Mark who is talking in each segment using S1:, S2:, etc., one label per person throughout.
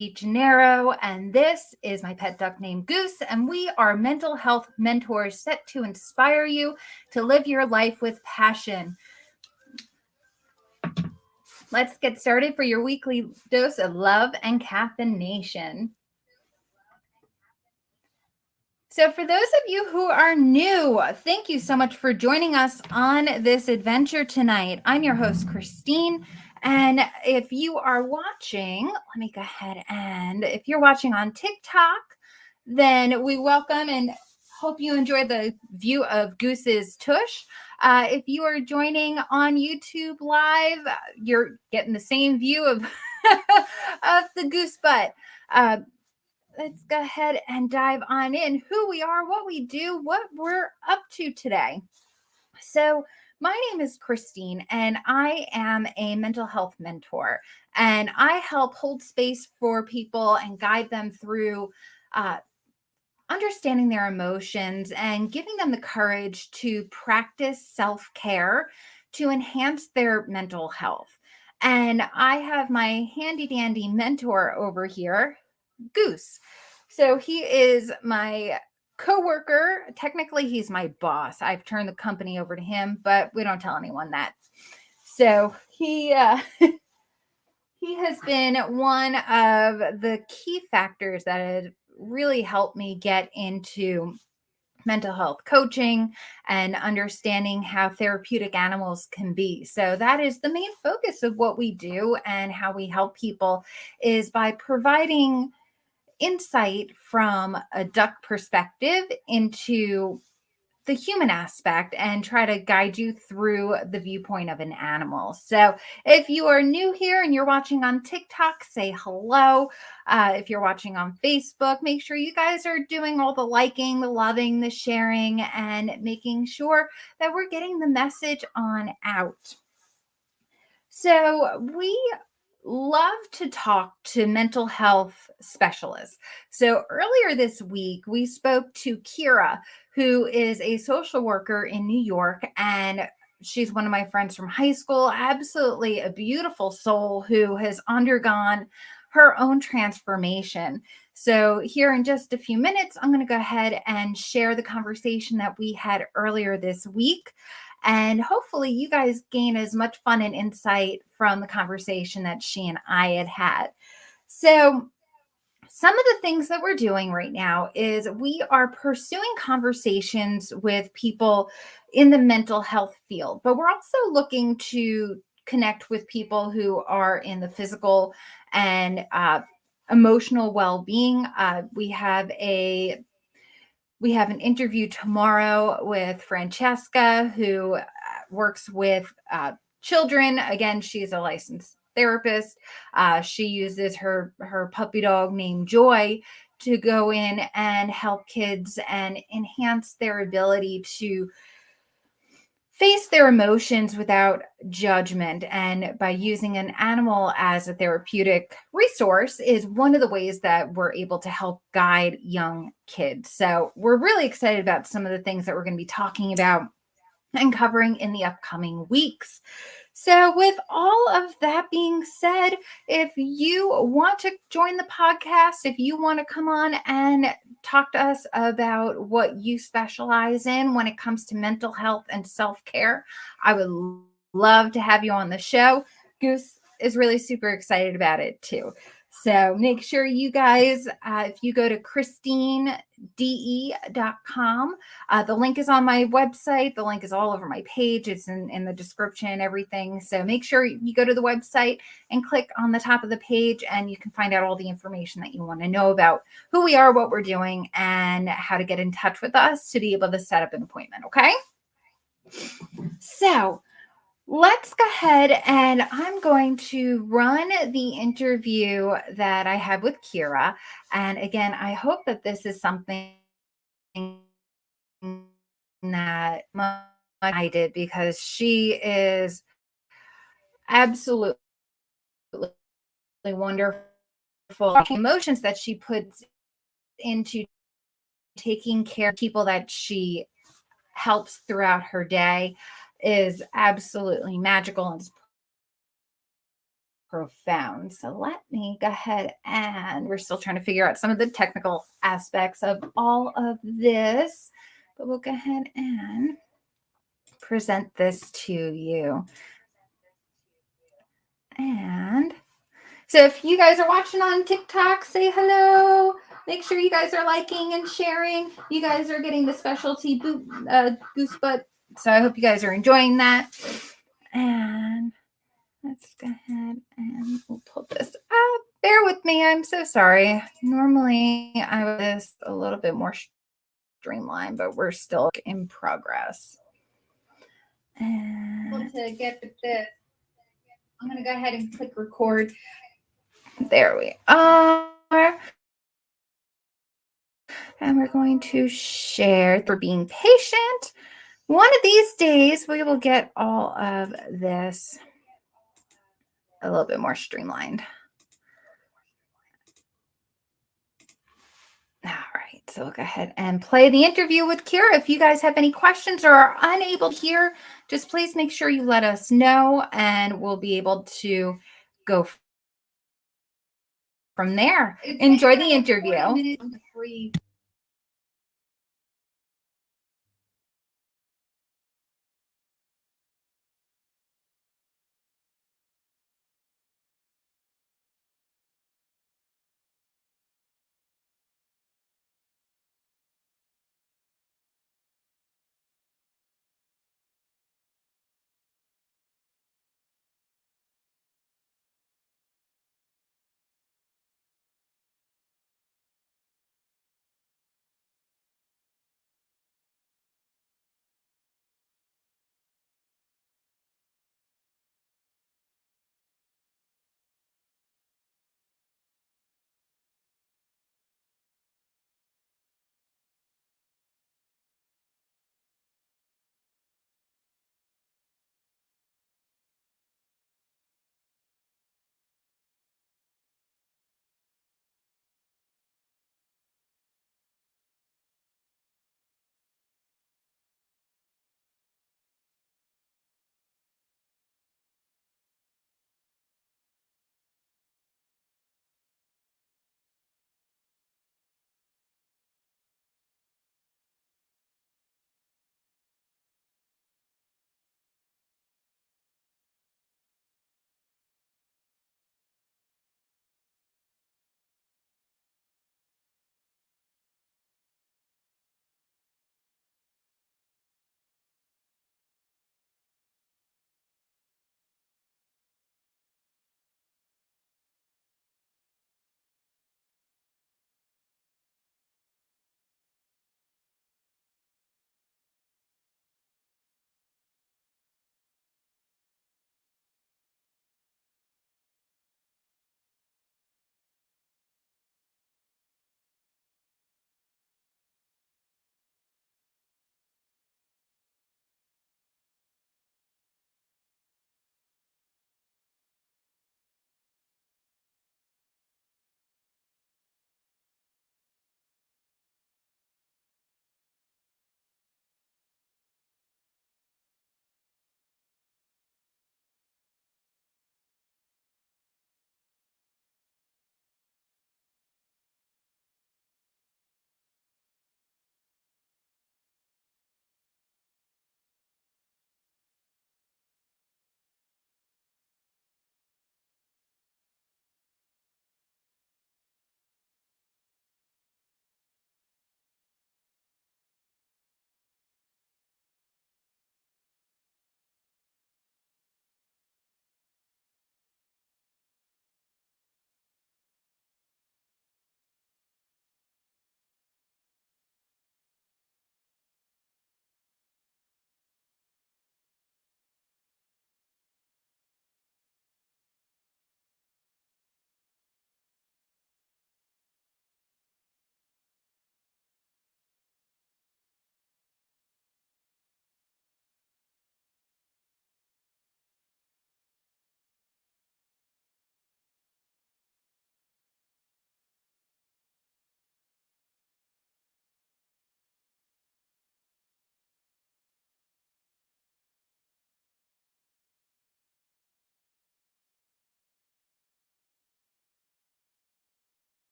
S1: Gennaro, and this is my pet duck named Goose, and we are mental health mentors set to inspire you to live your life with passion. Let's get started for your weekly dose of love and caffeination. So, for those of you who are new, thank you so much for joining us on this adventure tonight. I'm your host, Christine. And if you are watching, let me go ahead and if you're watching on TikTok, then we welcome and hope you enjoy the view of Goose's tush. If you are joining on YouTube Live, you're getting the same view of, of the goose butt. Let's go ahead and dive on in who we are, what we do, what we're up to today. So, my name is Christine, and I am a mental health mentor, and I help hold space for people and guide them through understanding their emotions and giving them the courage to practice self-care to enhance their mental health. And I have my handy dandy mentor over here, Goose. So he is my coworker. Technically, he's my boss. I've turned the company over to him, but we don't tell anyone that. So he has been one of the key factors that have really helped me get into mental health coaching and understanding how therapeutic animals can be. So that is the main focus of what we do and how we help people is by providing insight from a duck perspective into the human aspect and try to guide you through the viewpoint of an animal. So, if you are new here and you're watching on TikTok, say hello. If you're watching on Facebook, make sure you guys are doing all the liking, the loving, the sharing, and making sure that we're getting the message on out. So, we love to talk to mental health specialists. So earlier this week, we spoke to Kira, who is a social worker in New York, and she's one of my friends from high school. Absolutely a beautiful soul who has undergone her own transformation. So, here in just a few minutes, I'm going to go ahead and share the conversation that we had earlier this week. And hopefully, you guys gain as much fun and insight from the conversation that she and I had had. So, some of the things that we're doing right now is we are pursuing conversations with people in the mental health field, but we're also looking to connect with people who are in the physical and emotional well-being. We have an interview tomorrow with Francesca, who works with children. Again, she's a licensed therapist. She uses her puppy dog named Joy to go in and help kids and enhance their ability to face their emotions without judgment. And by using an animal as a therapeutic resource is one of the ways that we're able to help guide young kids. So we're really excited about some of the things that we're going to be talking about and covering in the upcoming weeks. So, with all of that being said, if you want to join the podcast, if you want to come on and talk to us about what you specialize in when it comes to mental health and self-care, I would love to have you on the show. Goose is really super excited about it too. So make sure you guys, if you go to christinede.com, the link is on my website. The link is all over my page. It's in the description, everything. So make sure you go to the website and click on the top of the page, and you can find out all the information that you want to know about who we are, what we're doing, and how to get in touch with us to be able to set up an appointment. Okay. So let's go ahead and I'm going to run the interview that I had with Kira. And again, I hope that this is something that I did because she is absolutely wonderful. Emotions that she puts into taking care of people that she helps throughout her day is absolutely magical and profound. So let me go ahead, and we're still trying to figure out some of the technical aspects of all of this, but we'll go ahead and present this to you. And so if you guys are watching on TikTok, say hello. Make sure you guys are liking and sharing. You guys are getting the specialty goose butt. So I hope you guys are enjoying that. And let's go ahead and we'll pull this up. Bear with me. I'm so sorry. Normally I would this a little bit more streamlined, but we're still in progress. And to get this, I'm going to go ahead and click record. There we are. And we're going to share for being patient. One of these days, we will get all of this a little bit more streamlined. All right, so we'll go ahead and play the interview with Kira. If you guys have any questions or are unable to hear, just please make sure you let us know, and we'll be able to go from there. Enjoy the interview.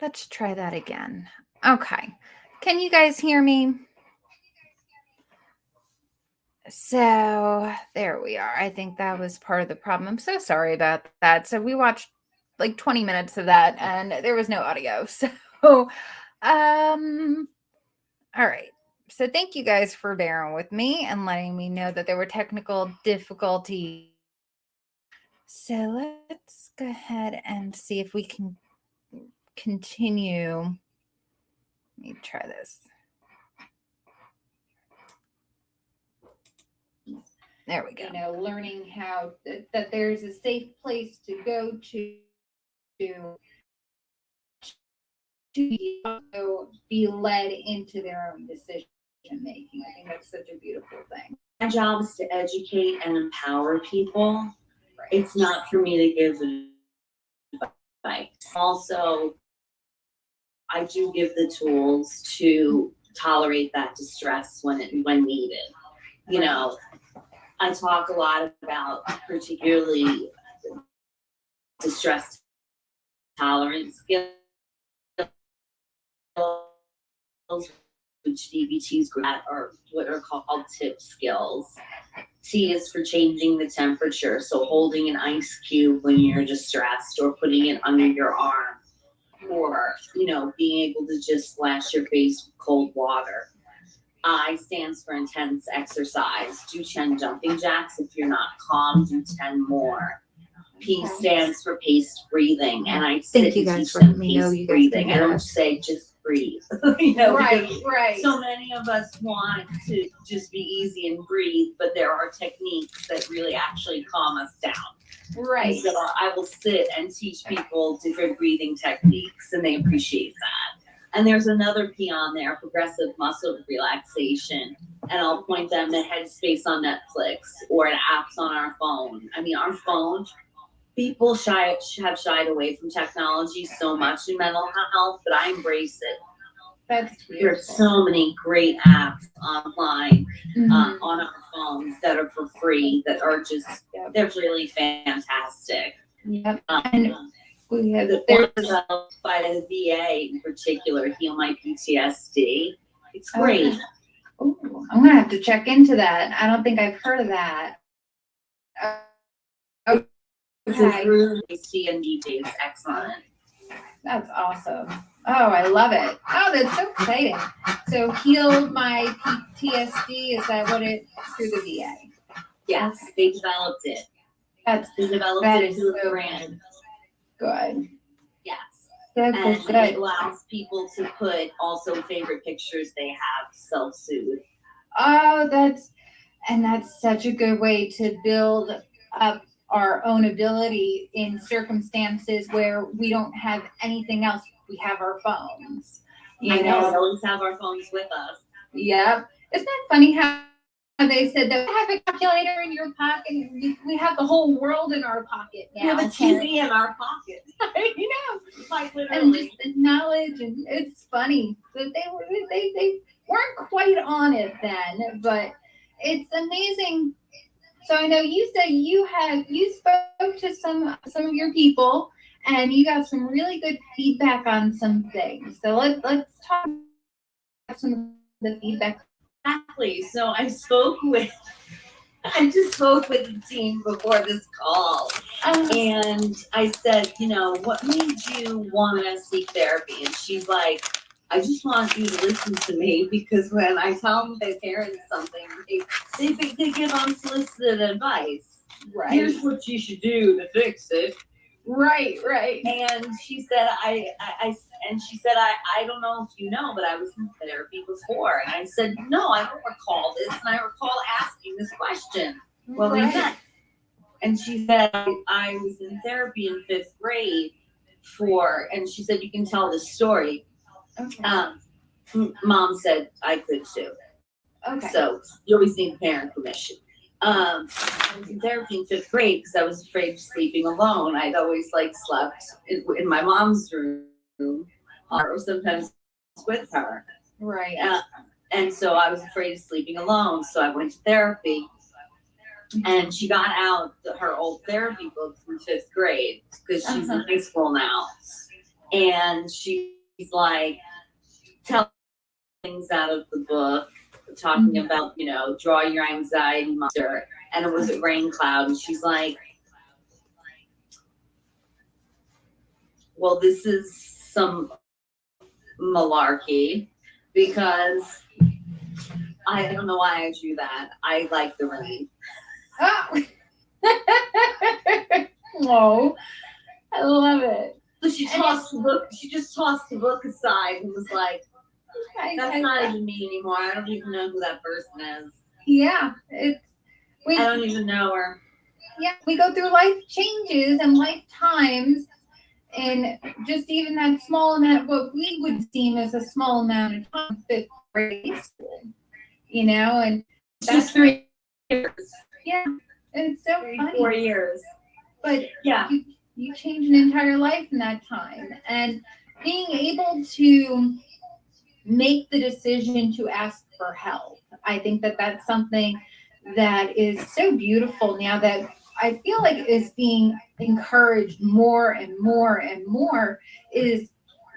S1: Let's try that again. Okay. Can you guys hear me? So there we are. I think that was part of the problem. I'm so sorry about that. So we watched like 20 minutes of that and there was no audio. So all right. So thank you guys for bearing with me and letting me know that there were technical difficulties. So let's go ahead and see if we can continue. Let me try this. There we go. Learning how that there's a safe place to go to be led into their own decision making. I think that's such a beautiful thing.
S2: My job is to educate and empower people. Right. It's not for me to give advice. Also, I do give the tools to tolerate that distress when needed. You know, I talk a lot about particularly distress tolerance skills, which DBTs are what are called tip skills. T is for changing the temperature, so holding an ice cube when you're distressed, or putting it under your arm, or being able to just splash your face with cold water. I stands for intense exercise. Do 10 jumping jacks. If you're not calm, do 10 more. P stands for paced breathing, and I
S1: thank you guys for letting me know you
S2: breathing. I don't say just breathe.
S1: Right.
S2: So many of us want to just be easy and breathe, but there are techniques that really actually calm us down.
S1: Right.
S2: And so I will sit and teach people different breathing techniques, and they appreciate that. And there's another P on there, progressive muscle relaxation. And I'll point them to Headspace on Netflix or to apps on our phone. I mean, our phone, people have shied away from technology so much in mental health, but I embrace it.
S1: That's beautiful.
S2: There's so many great apps online on our phones that are for free, that are just, they're really fantastic.
S1: Yep.
S2: And we have developed by the VA in particular, Heal My PTSD. It's great.
S1: Ooh, I'm gonna have to check into that. I don't think I've heard of that.
S2: Okay. CNDT is excellent.
S1: That's awesome. Oh, I love it. Oh, that's so exciting. So Heal My PTSD, is that what it, through the VA?
S2: Yes, they developed it. They developed it through a brand.
S1: Good.
S2: Yes.
S1: Good.
S2: It allows people to put also favorite pictures they have self-soothe.
S1: Oh, that's such a good way to build up our own ability in circumstances where we don't have anything else. We have our phones.
S2: I know, we always have our phones with us.
S1: Yep. Isn't that funny how they said that we have a calculator in your pocket? We have the whole world in our pocket now.
S2: We have a TV in our pocket.
S1: Like literally. And just the knowledge, and it's funny that they weren't quite on it then, but it's amazing. So I know you said you spoke to some of your people, and you got some really good feedback on some things. So let's talk about some of the feedback.
S2: Exactly. So I just spoke with the team before this call, and I said, what made you want to seek therapy? And she's like, I just want you to listen to me, because when I tell them their parents something, they give unsolicited advice.
S1: Right.
S2: Here's what you should do to fix it.
S1: Right.
S2: And she said, I don't know if you know, but I was in therapy before. And I said, no, I don't recall this. And I recall asking this question. Well, we met. And she said, I was in therapy in 5th grade and she said, you can tell this story. Okay. Mom said I could too. Okay. So you always need parent permission. I was in therapy in 5th grade because I was afraid of sleeping alone. I'd always slept in my mom's room, or sometimes with her.
S1: Right.
S2: And so I was afraid of sleeping alone. So I went to therapy, and she got out her old therapy book from 5th grade because she's in high school now. and she's like telling things out of the book, talking about, draw your anxiety monster. And it was a rain cloud. And she's like, well, this is some malarkey because I don't know why I drew that. I like the rain.
S1: Oh. Oh, I love it.
S2: So she tossed the book. She just tossed the book aside and was like, "That's not even me anymore. I don't even know who that person is.
S1: Yeah,
S2: I don't even know her."
S1: Yeah, we go through life changes and lifetimes, and just even that small amount of what we would deem as a small amount of time, fifth grade school, and
S2: Just 3 years.
S1: Yeah, it's so funny.
S2: 4 years.
S1: But
S2: yeah,
S1: you change an entire life in that time, and being able to make the decision to ask for help, I think that that's something that is so beautiful now that I feel like is being encouraged more and more and more. Is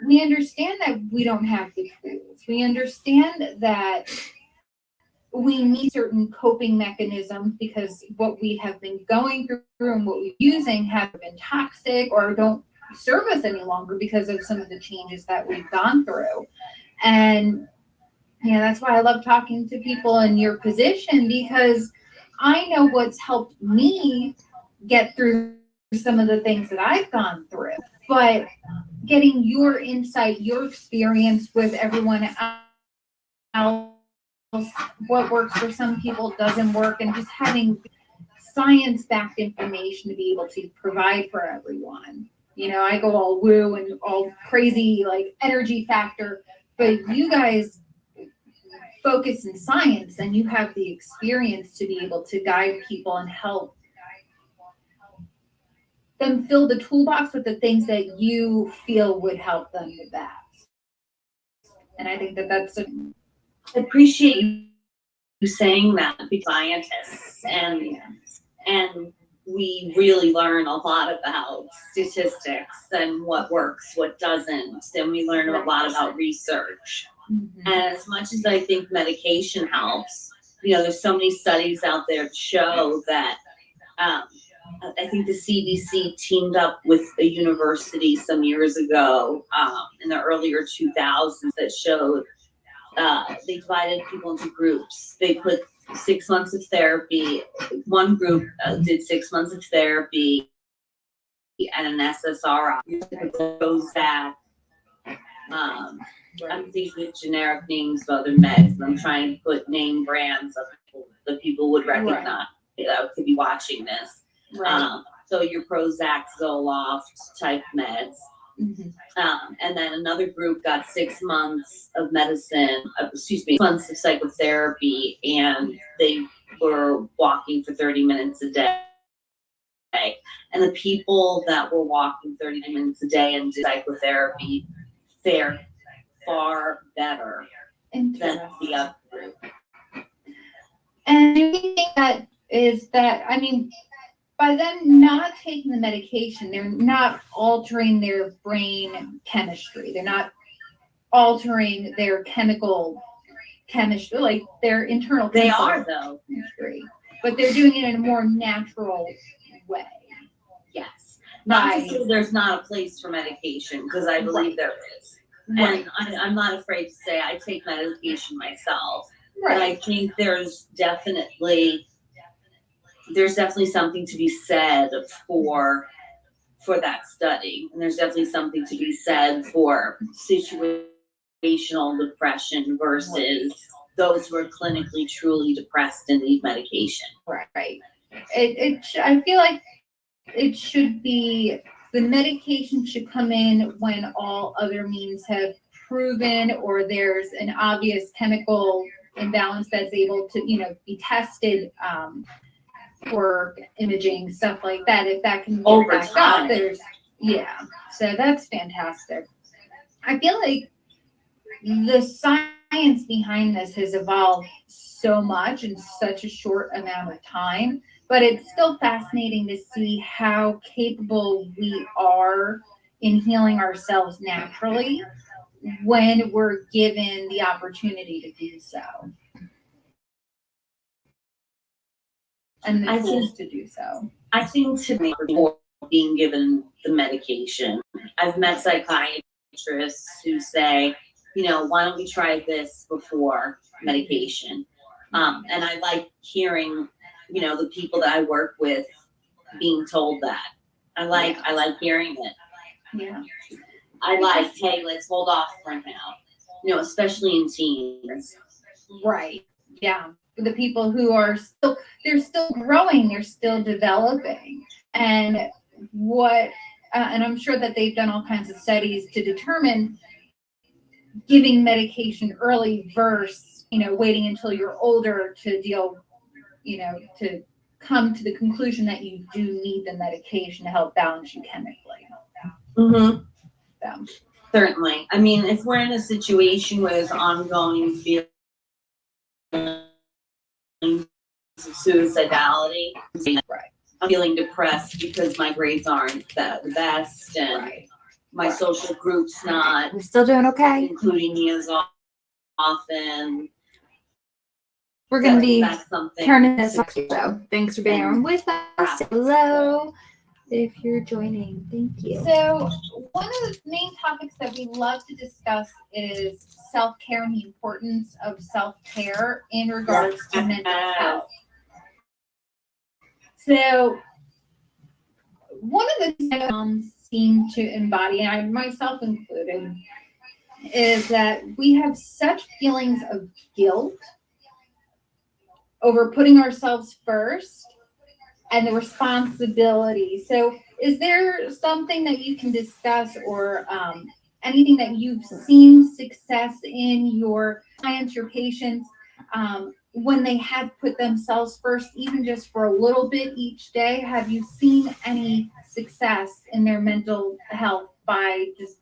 S1: we understand that we don't have the tools. We understand that we need certain coping mechanisms because what we have been going through and what we're using have been toxic or don't serve us any longer because of some of the changes that we've gone through. And that's why I love talking to people in your position, because I know what's helped me get through some of the things that I've gone through. But getting your insight, your experience with everyone else, what works for some people doesn't work, and just having science-backed information to be able to provide for everyone. I go all woo and all crazy, like energy factor, but you guys focus in science and you have the experience to be able to guide people and help them fill the toolbox with the things that you feel would help them the best. And I think that that's
S2: I appreciate you saying that, because scientists and we really learn a lot about statistics and what works, what doesn't, and we learn a lot about research. And as much as I think medication helps, there's so many studies out there to show that. I think the CDC teamed up with a university some years ago in the earlier 2000s that showed they divided people into groups. They put 6 months of therapy. One group did 6 months of therapy and an SSRI. Prozac. I'm thinking of generic names of other meds. I'm trying to put name brands of people that people would recognize. Could be watching this.
S1: right.
S2: So your Prozac, Zoloft type meds. And then another group got 6 months of medicine, 6 months of psychotherapy, and they were walking for 30 minutes a day. And the people that were walking 30 minutes a day and did psychotherapy fared far better than the other group.
S1: And I think that is that, by them not taking the medication, they're not altering their brain chemistry. They're not altering their chemical chemistry, like their internal
S2: They
S1: chemical
S2: are, though.
S1: chemistry. But they're doing it in a more natural way.
S2: Yes. Not to say there's not a place for medication, because I believe there is.
S1: Right.
S2: And I'm not afraid to say I take medication myself.
S1: Right.
S2: But I think there's definitely something to be said for that study. And there's definitely something to be said for situational depression versus those who are clinically truly depressed and need medication.
S1: Right. I feel like it should be, the medication should come in when all other means have proven, or there's an obvious chemical imbalance that's able to, be tested for imaging, stuff like that. If that can
S2: Over
S1: back
S2: time.
S1: up, so that's fantastic. I feel like the science behind this has evolved so much in such a short amount of time, but it's still fascinating to see how capable we are in healing ourselves naturally when we're given the opportunity to do so. And the tools to do so.
S2: I think to me, before being given the medication, I've met psychiatrists who say, why don't we try this before medication? And I like hearing, the people that I work with being told that. I like hearing it.
S1: Yeah.
S2: I like, hey, let's hold off right now. Especially in teens.
S1: Right. Yeah. The people who are they're still growing, they're still developing. And and I'm sure that they've done all kinds of studies to determine giving medication early versus, waiting until you're older to deal, to come to the conclusion that you do need the medication to help balance you chemically.
S2: Mm-hmm.
S1: So.
S2: Certainly. I mean, if we're in a situation where there's ongoing feelings of suicidality,
S1: right.
S2: I'm feeling depressed because my grades aren't the best, and my social group's not.
S1: We're still doing okay.
S2: Including me as often.
S1: We're going to be turning this off. So thanks for being on with us. Hello. If you're joining, thank you. So one of the main topics that we love to discuss is self-care and the importance of self-care in regards to mental health. So one of the things that moms seem to embody, and I myself included, is that we have such feelings of guilt over putting ourselves first and the responsibility. So is there something that you can discuss, or anything that you've seen success in your clients, your patients, when they have put themselves first, even just for a little bit each day? Have you seen any success in their mental health by just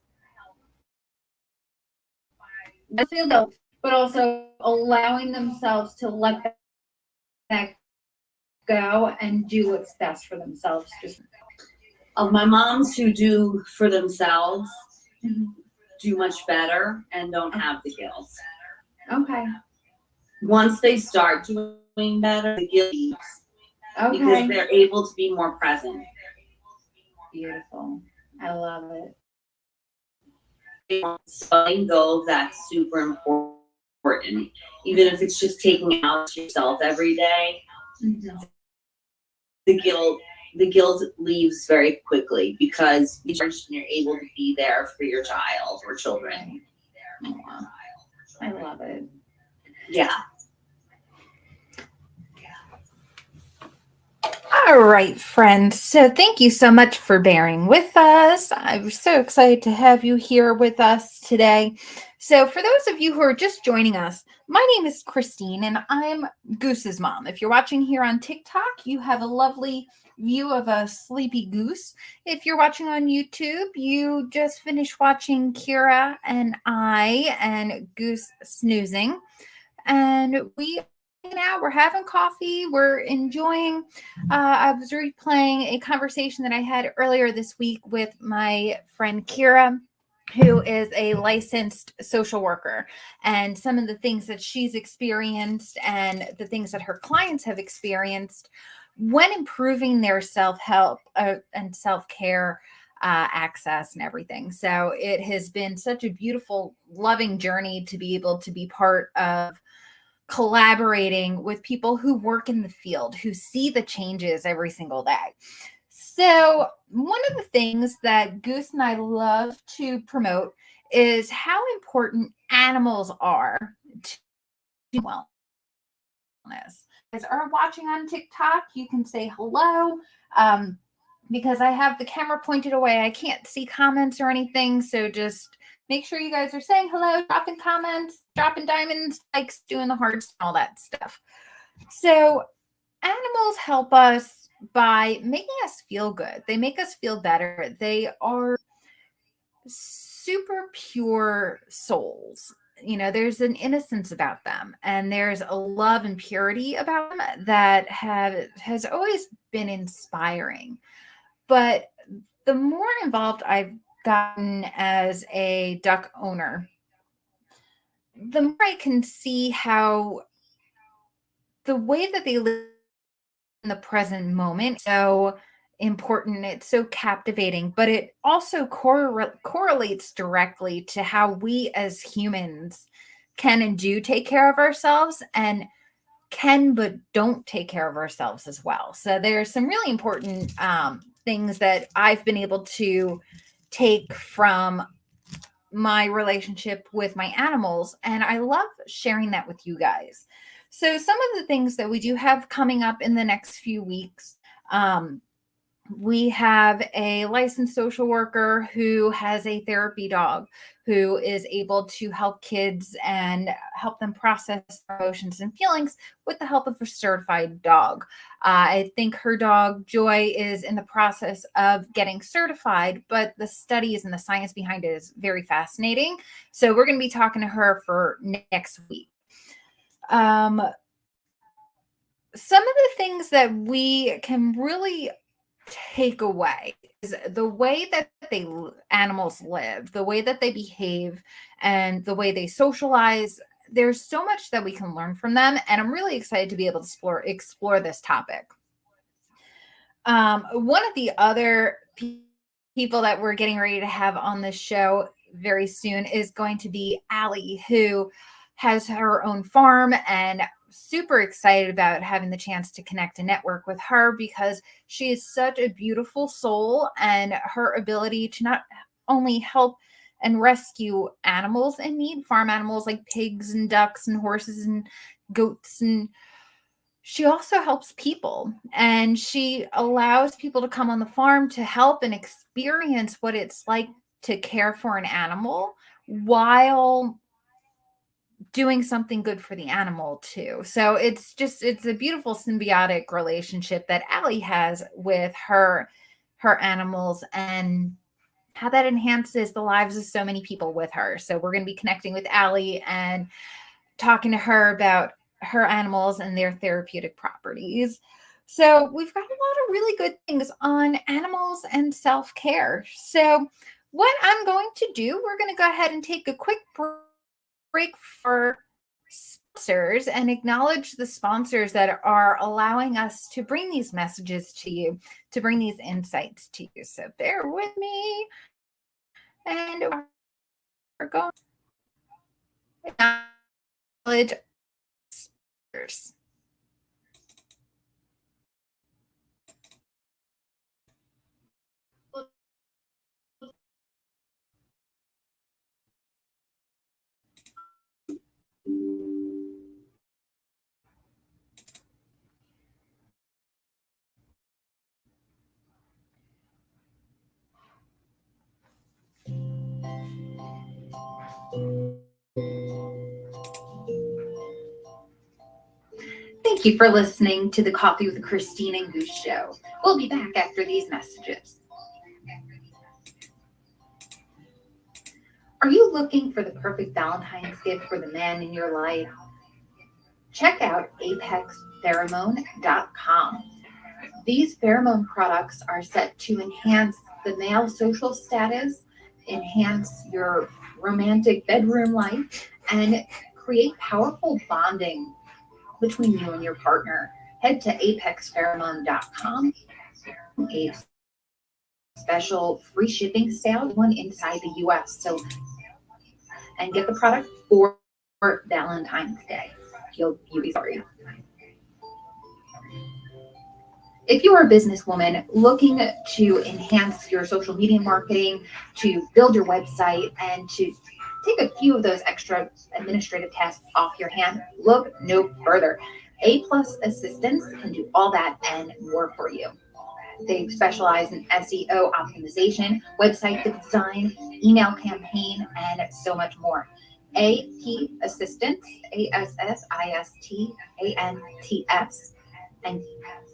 S1: but also allowing themselves to let that go and do what's best for themselves? Just
S2: of my moms who do for themselves do much better and don't have the guilt.
S1: Okay.
S2: Once they start doing better, the guilt leaves.
S1: Okay.
S2: Because they're able to be more present.
S1: Beautiful. I love it.
S2: Letting go, that's super important. Even if it's just taking out to yourself every day, the guilt leaves very quickly because you're able to be there for your child or children.
S1: Oh, I love it.
S2: Yeah.
S1: All right, friends. So thank you so much for bearing with us. I'm so excited to have you here with us today. So for those of you who are just joining us, my name is Christine and I'm Goose's mom. If you're watching here on TikTok, you have a lovely view of a sleepy goose. If you're watching on YouTube, you just finished watching Kira and I and Goose snoozing. And we're having coffee, we're enjoying. I was replaying a conversation that I had earlier this week with my friend Kira, who is a licensed social worker, and some of the things that she's experienced and the things that her clients have experienced when improving their self-help and self-care access and everything. So it has been such a beautiful, loving journey to be able to be part of collaborating with people who work in the field, who see the changes every single day. So one of the things that Goose and I love to promote is how important animals are to wellness. If you are watching on TikTok, you can say hello. Because I have the camera pointed away, I can't see comments or anything. So just make sure you guys are saying hello, dropping comments, dropping diamonds, likes, doing the hearts, all that stuff. So animals help us by making us feel good. They make us feel better. They are super pure souls. There's an innocence about them, and there's a love and purity about them that has always been inspiring. But the more involved I've gotten as a duck owner, the more I can see how the way that they live in the present moment is so important. It's so captivating, but it also correlates directly to how we as humans can and do take care of ourselves, and can but don't take care of ourselves as well. So there's some really important things that I've been able to take from my relationship with my animals, and I love sharing that with you guys. So some of the things that we do have coming up in the next few weeks, we have a licensed social worker who has a therapy dog who is able to help kids and help them process emotions and feelings with the help of a certified dog. I think her dog Joy is in the process of getting certified, but the studies and the science behind it is very fascinating. So we're going to be talking to her for next week. Some of the things that we can really take away is the way that animals live, the way that they behave, and the way they socialize. There's so much that we can learn from them, and I'm really excited to be able to explore this topic. One of the other people that we're getting ready to have on this show very soon is going to be Allie, who has her own farm, and super excited about having the chance to connect and network with her because she is such a beautiful soul, and her ability to not only help and rescue animals in need, farm animals like pigs and ducks and horses and goats, and she also helps people, and she allows people to come on the farm to help and experience what it's like to care for an animal while doing something good for the animal too. So it's a beautiful symbiotic relationship that Allie has with her animals, and how that enhances the lives of so many people with her. So we're going to be connecting with Allie and talking to her about her animals and their therapeutic properties. So we've got a lot of really good things on animals and self-care. So what I'm going to do, we're going to go ahead and take a quick break for sponsors and acknowledge the sponsors that are allowing us to bring these messages to you, to bring these insights to you. So bear with me, and we're going to acknowledge sponsors. Thank you for listening to the Coffee with Christine and Goose show. We'll be back after these messages. Are you looking for the perfect Valentine's gift for the man in your life? Check out apexpheromone.com. These pheromone products are set to enhance the male social status, enhance your romantic bedroom life, and create powerful bonding between you and your partner. Head to apexpheromone.com. A special free shipping sale, one inside the US. So, and get the product for Valentine's Day. You'll be sorry. If you are a businesswoman looking to enhance your social media marketing, to build your website, and to take a few of those extra administrative tasks off your hand, look no further. A+ Assistants can do all that and more for you. They specialize in SEO optimization, website design, email campaign, and so much more. AP Assistants, ASSISTANTS, and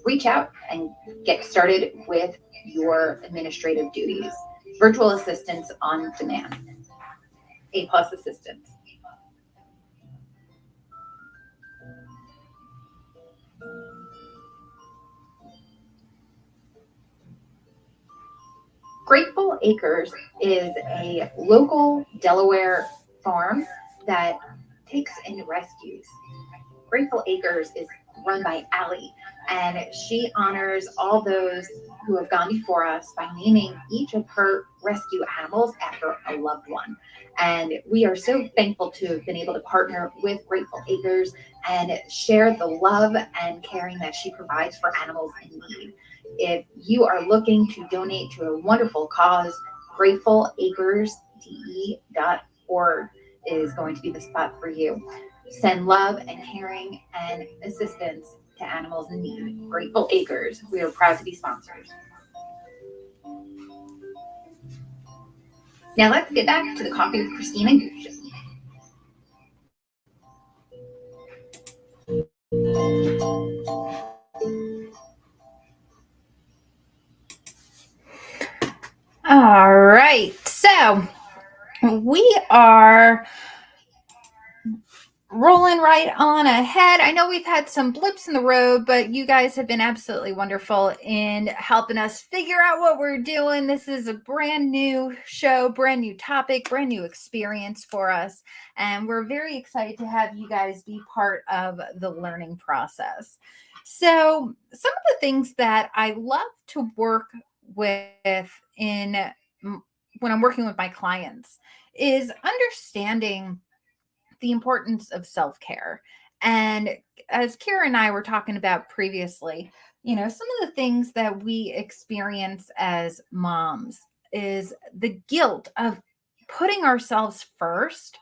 S1: reach out and get started with your administrative duties. Virtual assistants on demand. A+ Assistants. Grateful Acres is a local Delaware farm that takes in rescues. Grateful Acres is run by Allie, and she honors all those who have gone before us by naming each of her rescue animals after a loved one. And we are so thankful to have been able to partner with Grateful Acres and share the love and caring that she provides for animals in need. If you are looking to donate to a wonderful cause, gratefulacresde.org is going to be the spot for you. Send love and caring and assistance to animals in need. Grateful Acres. We are proud to be sponsors. Now let's get back to the coffee with Christine and Goose. All right. So we are rolling right on ahead. I know we've had some blips in the road, but you guys have been absolutely wonderful in helping us figure out what we're doing. This is a brand new show, brand new topic, brand new experience for us. And we're very excited to have you guys be part of the learning process. So some of the things that I love to work with when I'm working with my clients is understanding the importance of self-care. And as Kira and I were talking about previously, some of the things that we experience as moms is the guilt of putting ourselves first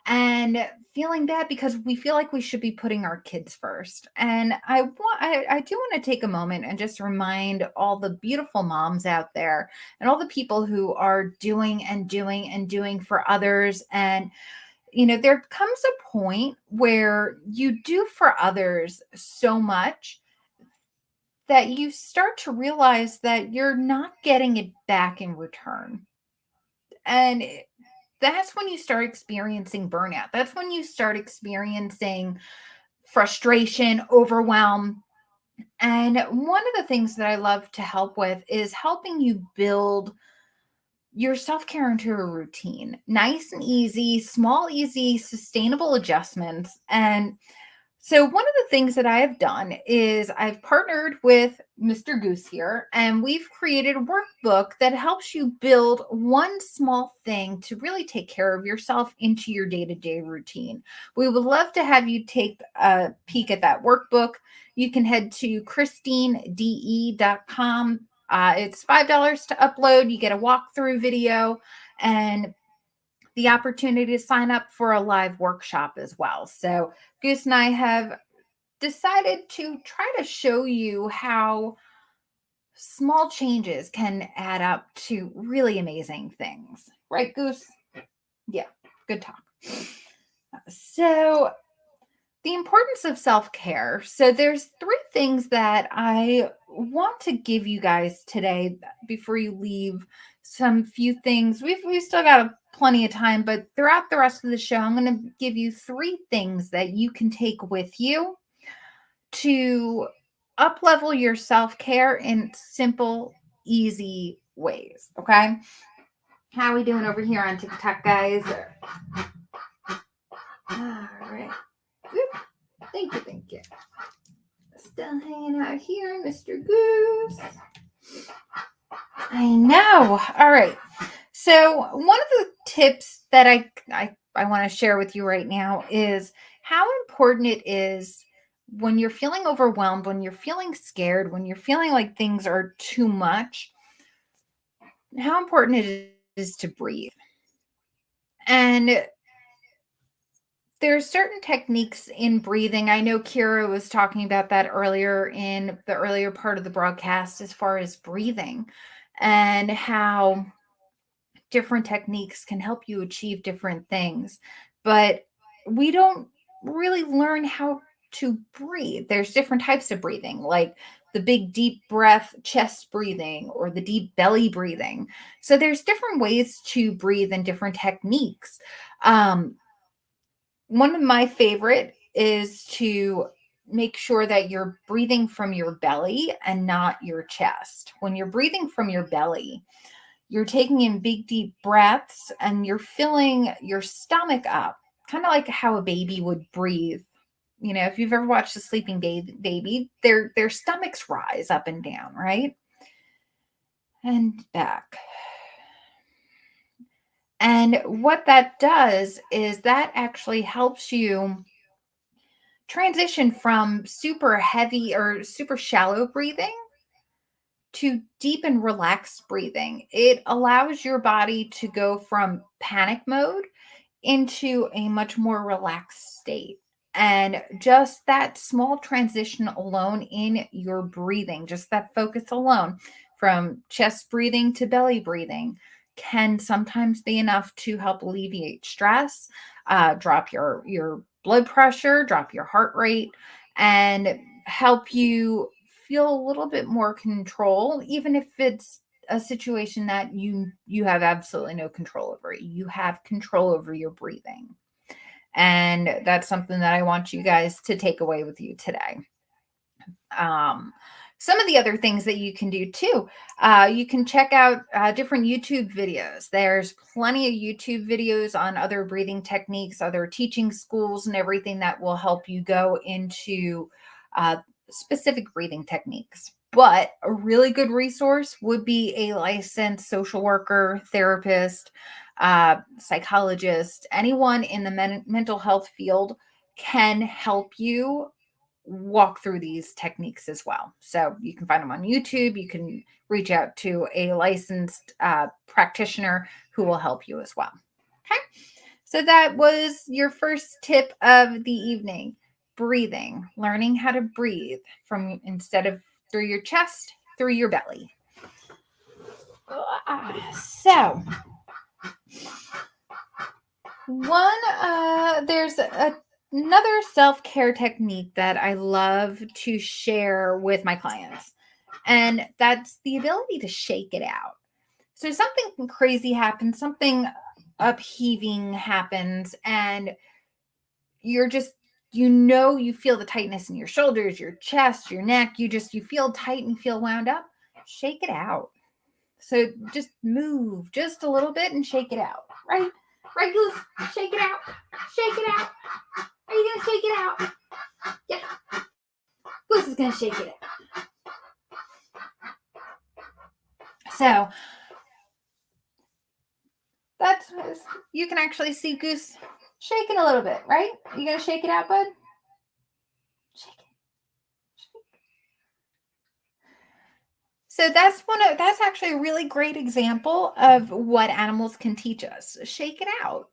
S1: and feeling bad because we feel like we should be putting our kids first. And I do want to take a moment and just remind all the beautiful moms out there and all the people who are doing and doing and doing for others. And there comes a point where you do for others so much that you start to realize that you're not getting it back in return. And that's when you start experiencing burnout. That's when you start experiencing frustration, overwhelm. And one of the things that I love to help with is helping you build your self-care into a routine. Nice and easy, small, easy, sustainable adjustments. And so one of the things that I have done is I've partnered with Mr. Goose here, and we've created a workbook that helps you build one small thing to really take care of yourself into your day-to-day routine. We would love to have you take a peek at that workbook. You can head to christinede.com. It's $5 to upload. You get a walkthrough video and the opportunity to sign up for a live workshop as well. So Goose and I have decided to try to show you how small changes can add up to really amazing things. Right, Goose? Yeah, good talk. So the importance of self-care. So there's 3 things that I want to give you guys today before you leave. Some few things. We've still got plenty of time, but throughout the rest of the show, I'm going to give you 3 things that you can take with you to up-level your self-care in simple, easy ways. Okay. How are we doing over here on TikTok, guys? All right. Whoop. Thank you. Still hanging out here, Mr. Goose. I know. All right. So one of the tips that I want to share with you right now is how important it is when you're feeling overwhelmed, when you're feeling scared, when you're feeling like things are too much, how important it is to breathe. And there's certain techniques in breathing. I know Kira was talking about that earlier in the earlier part of the broadcast as far as breathing and how different techniques can help you achieve different things. But we don't really learn how to breathe. There's different types of breathing, like the big deep breath, chest breathing, or the deep belly breathing. So there's different ways to breathe and different techniques. One of my favorite is to make sure that you're breathing from your belly and not your chest. When you're breathing from your belly, You're taking in big, deep breaths and you're filling your stomach up, kind of like how a baby would breathe. You know, if you've ever watched a sleeping baby, their stomachs rise up and down, right? And back. And what that does is that actually helps you transition from super heavy or super shallow breathing to deep and relaxed breathing. It allows your body to go from panic mode into a much more relaxed state. And just that small transition alone in your breathing, just that focus alone from chest breathing to belly breathing can sometimes be enough to help alleviate stress, drop your blood pressure, drop your heart rate, and help you feel a little bit more control, even if it's a situation that you have absolutely no control over. You have control over your breathing. And that's something that I want you guys to take away with you today. Some of the other things that you can do too, you can check out different YouTube videos. There's plenty of YouTube videos on other breathing techniques, other teaching schools, and everything that will help you go into specific breathing techniques. But a really good resource would be a licensed social worker, therapist, psychologist, anyone in the mental health field can help you walk through these techniques as well. So you can find them on YouTube. You can reach out to a licensed practitioner who will help you as well. Okay. So that was your first tip of the evening. Breathing, learning how to breathe from instead of through your chest, through your belly. So there's another self-care technique that I love to share with my clients, and that's the ability to shake it out. So something crazy happens, something upheaving happens, and you're just, you feel the tightness in your shoulders, your chest, your neck. You feel tight and feel wound up. Shake it out. So just move just a little bit and shake it out. Right, Goose? Shake it out. Shake it out. Are you going to shake it out? Yeah. Goose is going to shake it out. So you can actually see Goose shaking a little bit, right? You going to shake it out, bud? Shake it. So that's actually a really great example of what animals can teach us. Shake it out.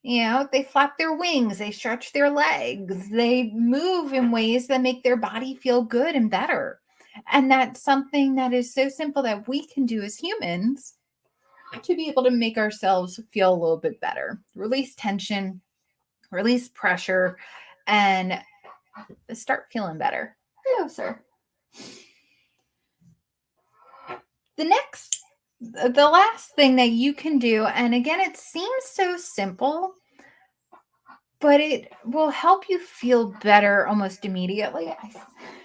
S1: You know, they flap their wings, they stretch their legs, they move in ways that make their body feel good and better. And that's something that is so simple that we can do as humans to be able to make ourselves feel a little bit better. Release tension, release pressure, and start feeling better. Hello, sir. The last thing that you can do, and again, it seems so simple, but it will help you feel better almost immediately.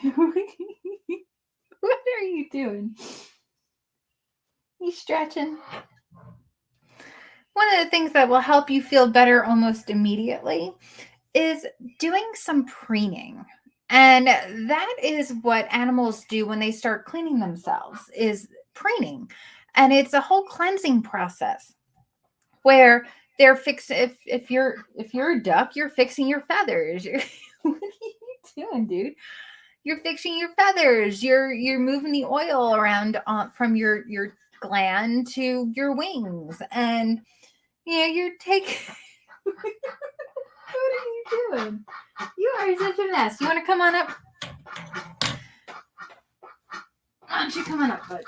S1: What are you doing? You stretching? One of the things that will help you feel better almost immediately is doing some preening. And that is what animals do when they start cleaning themselves, is preening. And it's a whole cleansing process where they're if you're a duck, you're fixing your feathers. What are you doing, dude? You're fixing your feathers. You're moving the oil around from your gland to your wings, and you're taking. What are you doing? You are such a mess. You want to come on up? Why don't you come on up, bud?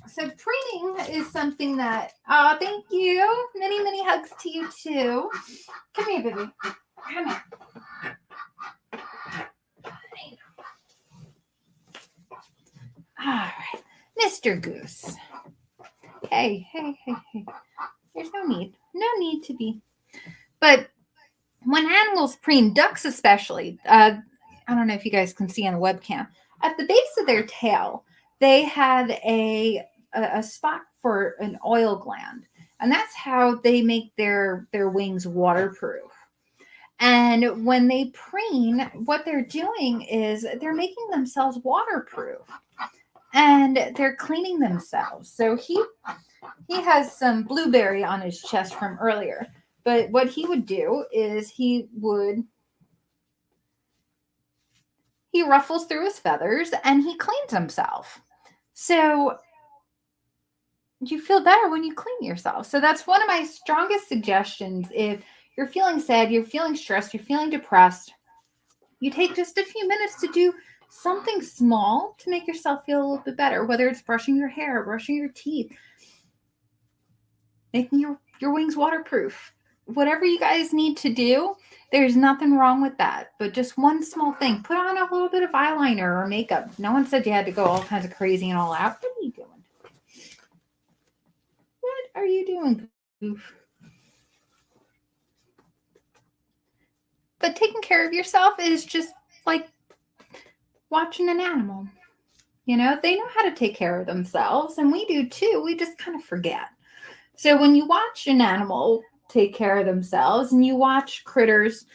S1: So preening is something that, thank you. Many, many hugs to you too. Come here, baby. Come here. All right. Mr. Goose. Hey. There's no need to be. But when animals preen, ducks especially, I don't know if you guys can see on the webcam, at the base of their tail, they have a a spot for an oil gland. And that's how they make their wings waterproof. And when they preen, what they're doing is they're making themselves waterproof and they're cleaning themselves. So he has some blueberry on his chest from earlier. But what he would do is he ruffles through his feathers and he cleans himself. So you feel better when you clean yourself. So that's one of my strongest suggestions. If you're feeling sad, you're feeling stressed, you're feeling depressed, you take just a few minutes to do something small to make yourself feel a little bit better, whether it's brushing your hair, brushing your teeth, making your wings waterproof. Whatever you guys need to do, there's nothing wrong with that. But just one small thing, put on a little bit of eyeliner or makeup. No one said you had to go all kinds of crazy and all out. What are you doing? What are you doing, Goof? But taking care of yourself is just like watching an animal. You know, they know how to take care of themselves, and we do too. We just kind of forget. So when you watch an animal take care of themselves and you watch critters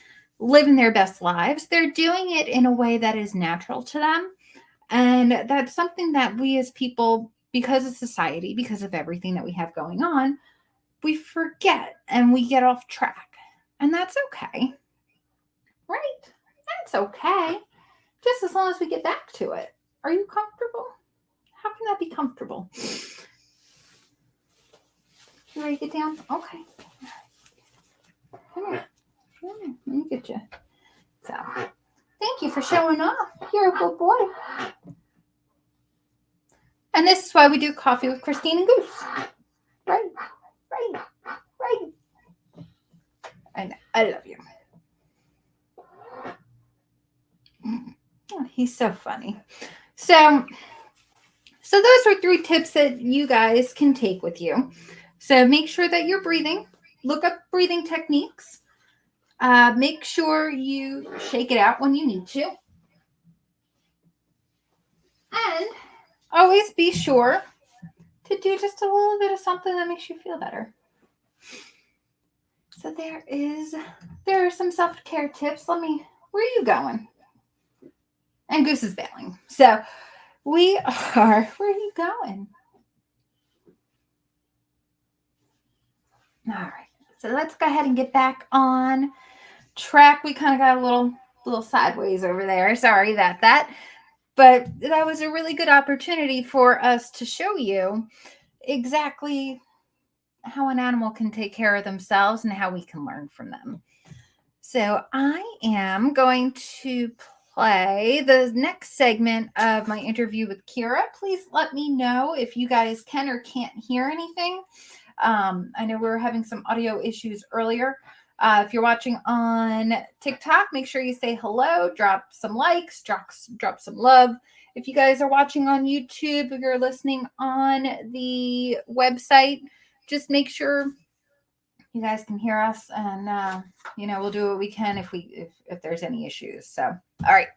S1: living their best lives, they're doing it in a way that is natural to them. And that's something that we as people, because of society, because of everything that we have going on, we forget and we get off track. And that's okay. Right? That's okay. Just as long as we get back to it. Are you comfortable? How can that be comfortable? You ready to get down? Okay. Come here. Let me get you. So, thank you for showing up. You're a good boy. And this is why we do Coffee with Christine and Goose. Right. I love you. Oh, he's so funny. So those are 3 tips that you guys can take with you. So make sure that you're breathing. Look up breathing techniques. Make sure you shake it out when you need to. And always be sure to do just a little bit of something that makes you feel better. So there are some self-care tips. Where are you going? And Goose is bailing. So where are you going? All right. So let's go ahead and get back on track. We kind of got a little sideways over there. Sorry about that. But that was a really good opportunity for us to show you exactly how an animal can take care of themselves and how we can learn from them. So I am going to play the next segment of my interview with Kira. Please let me know if you guys can or can't hear anything. I know we were having some audio issues earlier. If you're watching on TikTok, make sure you say hello, drop some likes, drop some love. If you guys are watching on YouTube, if you're listening on the website, just make sure you guys can hear us, and we'll do what we can if there's any issues. So, all right,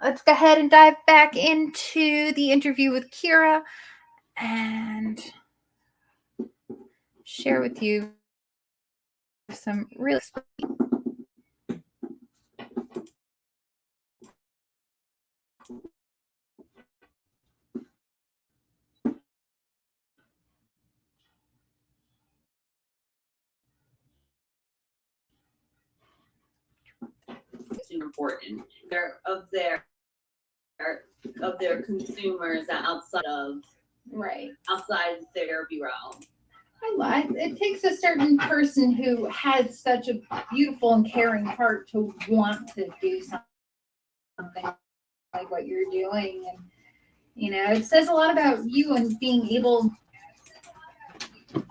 S1: let's go ahead and dive back into the interview with Kira and share with you some really
S2: super important. They're of their consumers outside of outside the therapy realm.
S1: I like it. Takes a certain person who has such a beautiful and caring heart to want to do something like what you're doing, and it says a lot about you and being able. Oh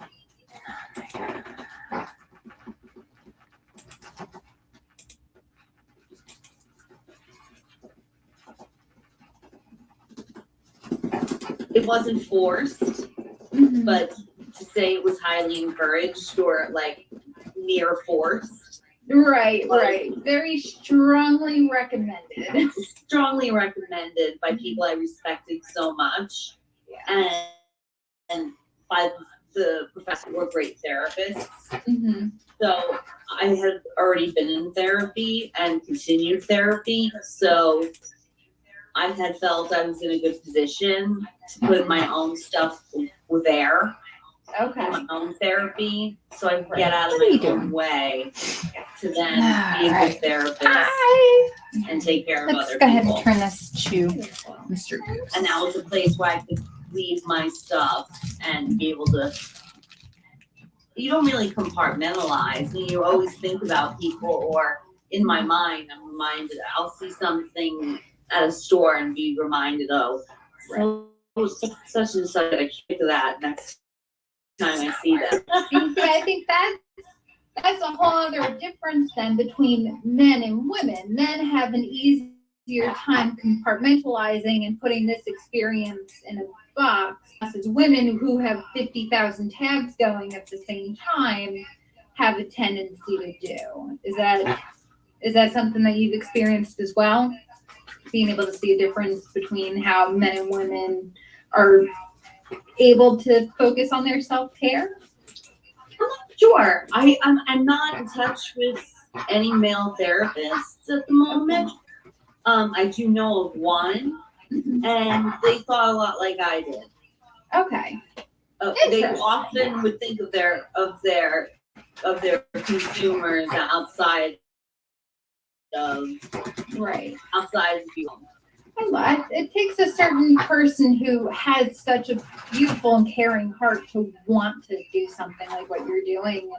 S1: my God.
S2: It wasn't forced, but to say it was highly encouraged or like near forced.
S1: Right. Very strongly recommended.
S2: Strongly recommended by people I respected so much.
S1: Yeah.
S2: by the professor were great therapists.
S1: Mm-hmm.
S2: So I had already been in therapy and continued therapy. So I had felt I was in a good position to put my own stuff there.
S1: Okay.
S2: My own therapy, so I could
S1: Right.
S2: get out of
S1: What are you
S2: my own
S1: doing?
S2: way to then
S1: All
S2: be a
S1: right.
S2: good therapist
S1: Hi.
S2: and take care of
S1: Let's
S2: other
S1: go ahead
S2: people.
S1: and turn this to Mr. Goose.
S2: And that was a place where I could leave my stuff and be able to. You don't really compartmentalize, and you always think about people. Or in my mind, I'm reminded. I'll see something at a store and be reminded, oh, so such and such. I kick that next time I see them.
S1: I think that's a whole other difference then between men and women. Men have an easier time compartmentalizing and putting this experience in a box. As women who have 50,000 tabs going at the same time have a tendency to do. Is that something that you've experienced as well? Being able to see a difference between how men and women are able to focus on their self-care?
S2: Sure. I'm not in touch with any male therapists at the moment. I do know of one, and they thought a lot like I did.
S1: Okay.
S2: They often would think of their consumers outside of you.
S1: It takes a certain person who has such a beautiful and caring heart to want to do something like what you're doing.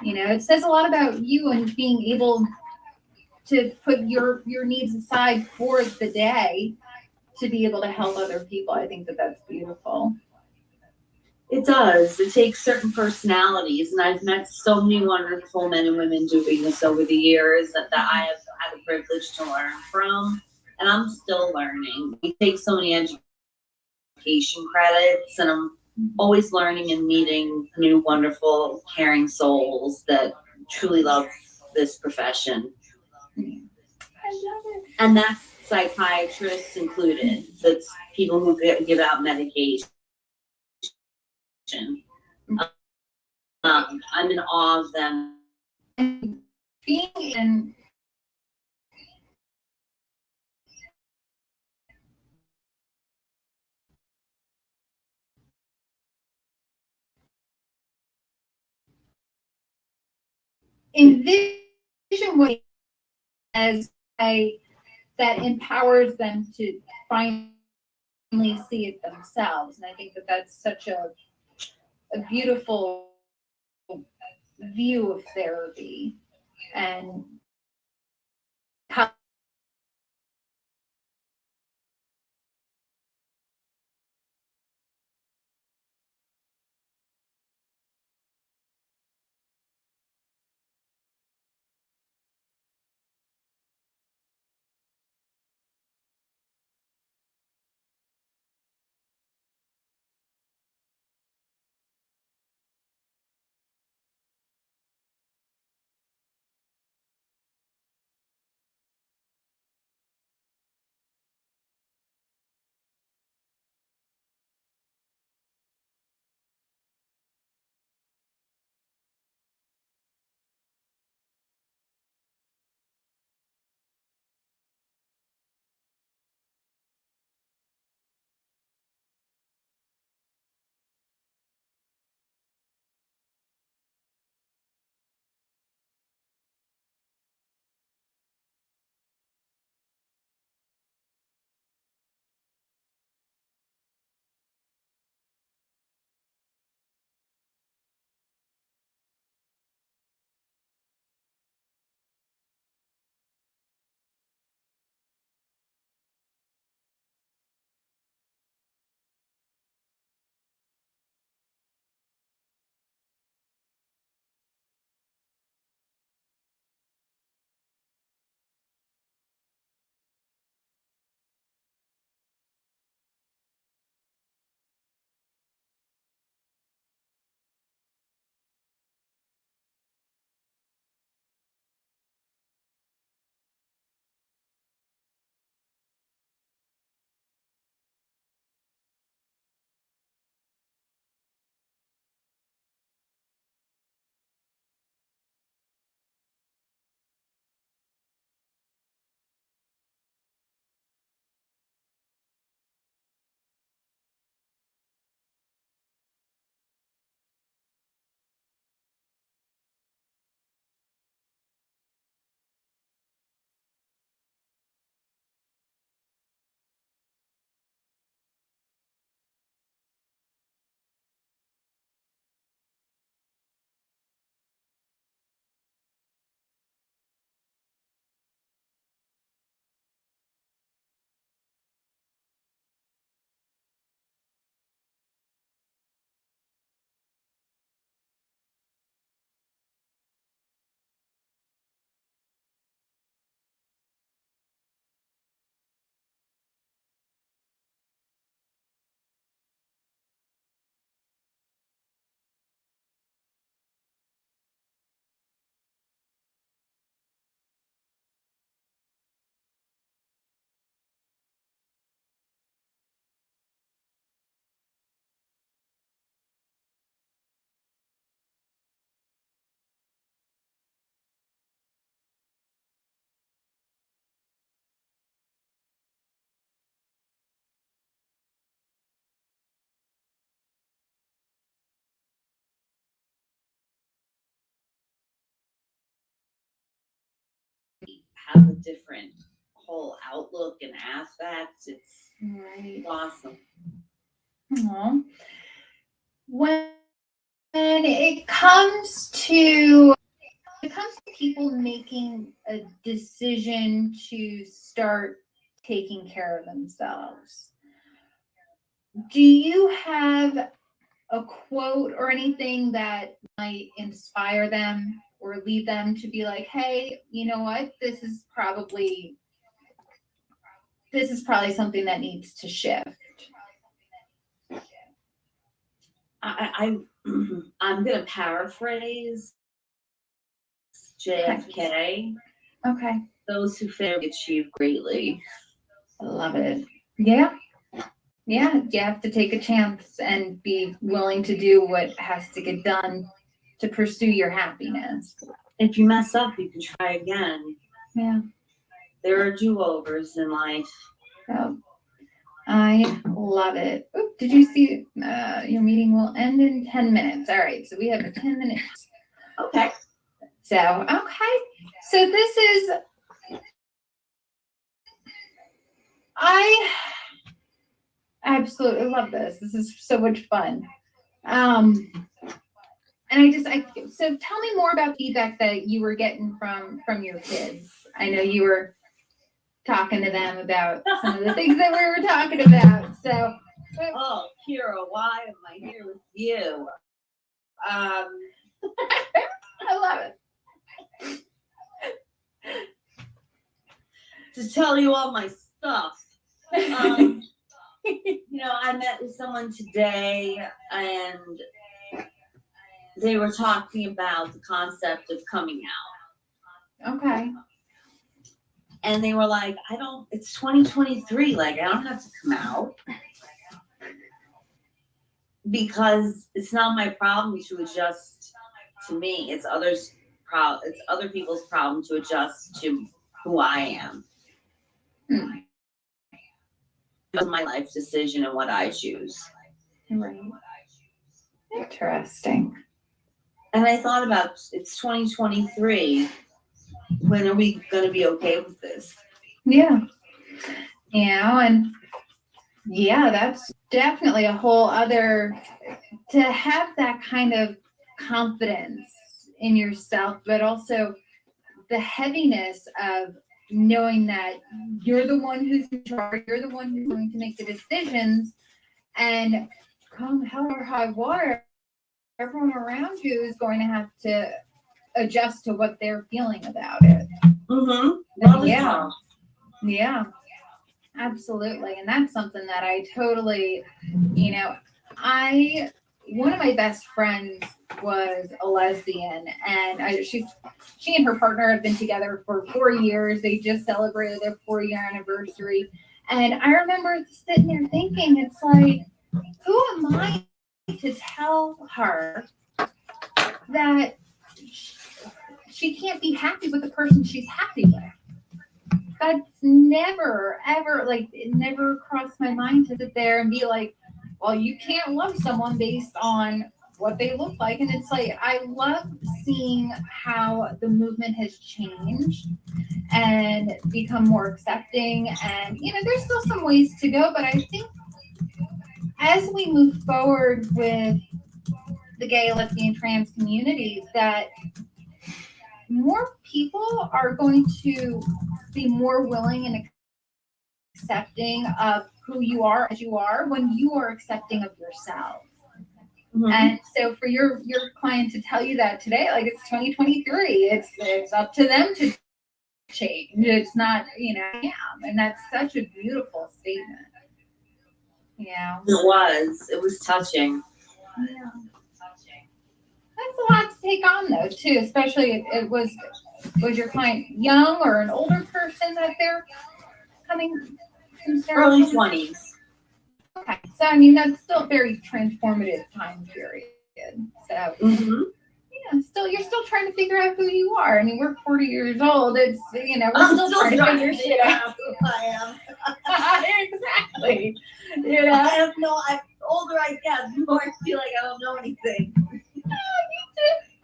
S1: And, it says a lot about you and being able to put your needs aside for the day to be able to help other people. I think that that's beautiful.
S2: It does. It takes certain personalities, and I've met so many wonderful men and women doing this over the years that I have had the privilege to learn from. And I'm still learning. We take so many education credits, and I'm always learning and meeting new, wonderful, caring souls that truly love this profession.
S1: I love it.
S2: And that's psychiatrists included. That's people who give out medication. I'm in awe of them.
S1: And being in envision what as that empowers them to finally see it themselves. And I think that that's such a beautiful view of therapy and how
S2: have a different whole outlook and aspect. It's awesome.
S1: Aww. When it comes to people making a decision to start taking care of themselves, do you have a quote or anything that might inspire them or lead them to be like, hey, you know what, this is probably something that needs to shift?
S2: I'm going to paraphrase JFK.
S1: Okay.
S2: Those who fail achieve greatly.
S1: I love it. Yeah. Yeah. You have to take a chance and be willing to do what has to get done to pursue your happiness.
S2: If you mess up, you can try again.
S1: Yeah.
S2: There are do-overs in life.
S1: Oh, I love it. Oop, did you see your meeting will end in 10 minutes? All right. So we have 10 minutes.
S2: Okay.
S1: So, okay. So this is, I absolutely love this. This is so much fun. And so tell me more about feedback that you were getting from your kids. I know you were talking to them about some of the things that we were talking about. So,
S2: oh, Kira, why am I here with you?
S1: I love it.
S2: To tell you all my stuff. I met with someone today and they were talking about the concept of coming out.
S1: Okay.
S2: And they were like, it's 2023. Like, I don't have to come out because it's not my problem to adjust to me. It's it's other people's problem to adjust to who I am. It's my life decision and what I choose.
S1: Right. Interesting.
S2: And I thought about, it's 2023. When are we going to be okay with this?
S1: Yeah. And yeah, that's definitely a whole other, to have that kind of confidence in yourself, but also the heaviness of knowing that you're the one who's in charge, you're the one who's going to make the decisions, and come hell or high water, everyone around you is going to have to adjust to what they're feeling about it.
S2: Mm-hmm.
S1: Yeah, absolutely. And that's something that I totally, one of my best friends was a lesbian, and she and her partner have been together for 4 years. They just celebrated their 4-year anniversary. And I remember sitting there thinking, it's like, who am I to tell her that she can't be happy with the person she's happy with? That's never, ever, it never crossed my mind to sit there and be like, well, you can't love someone based on what they look like. And it's like, I love seeing how the movement has changed and become more accepting. And, there's still some ways to go, but I think as we move forward with the gay, lesbian, trans community, that more people are going to be more willing and accepting of who you are as you are when you are accepting of yourself. Mm-hmm. And so for your client to tell you that today, like, it's 2023, it's up to them to change. It's not, and that's such a beautiful statement. Yeah.
S2: It was touching.
S1: Yeah. That's a lot to take on, though, too, especially it was your client young or an older person that they're coming from?
S2: Early 20s.
S1: Okay, so that's still a very transformative time period. So you're still trying to figure out who you are. We're 40 years old. It's we're still trying to figure shit out
S2: who I
S1: am. Exactly.
S2: I'm older I get, the more I feel like I don't know anything.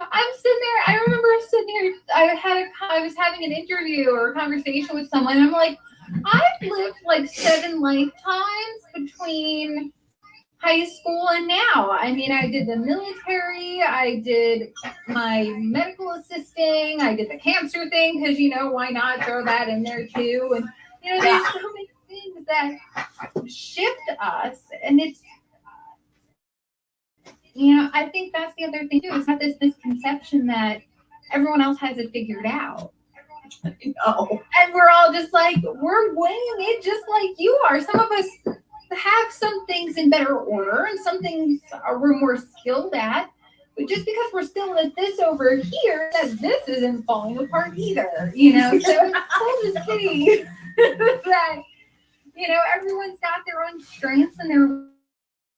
S1: I'm sitting there. I remember sitting here. I had a I was having an interview or a conversation with someone, and I'm like, I've lived like 7 lifetimes between high school and now. I mean, I did the military, I did my medical assisting, I did the cancer thing because, why not throw that in there too? And, there's so many things that shift us. And it's, I think that's the other thing too. It's not this misconception that everyone else has it figured out.
S2: No.
S1: And we're all just like, we're winging it just like you are. Some of us have some things in better order and some things we're more skilled at. But just because we're still at this over here, that this isn't falling apart either, So it's cool to see that, everyone's got their own strengths and their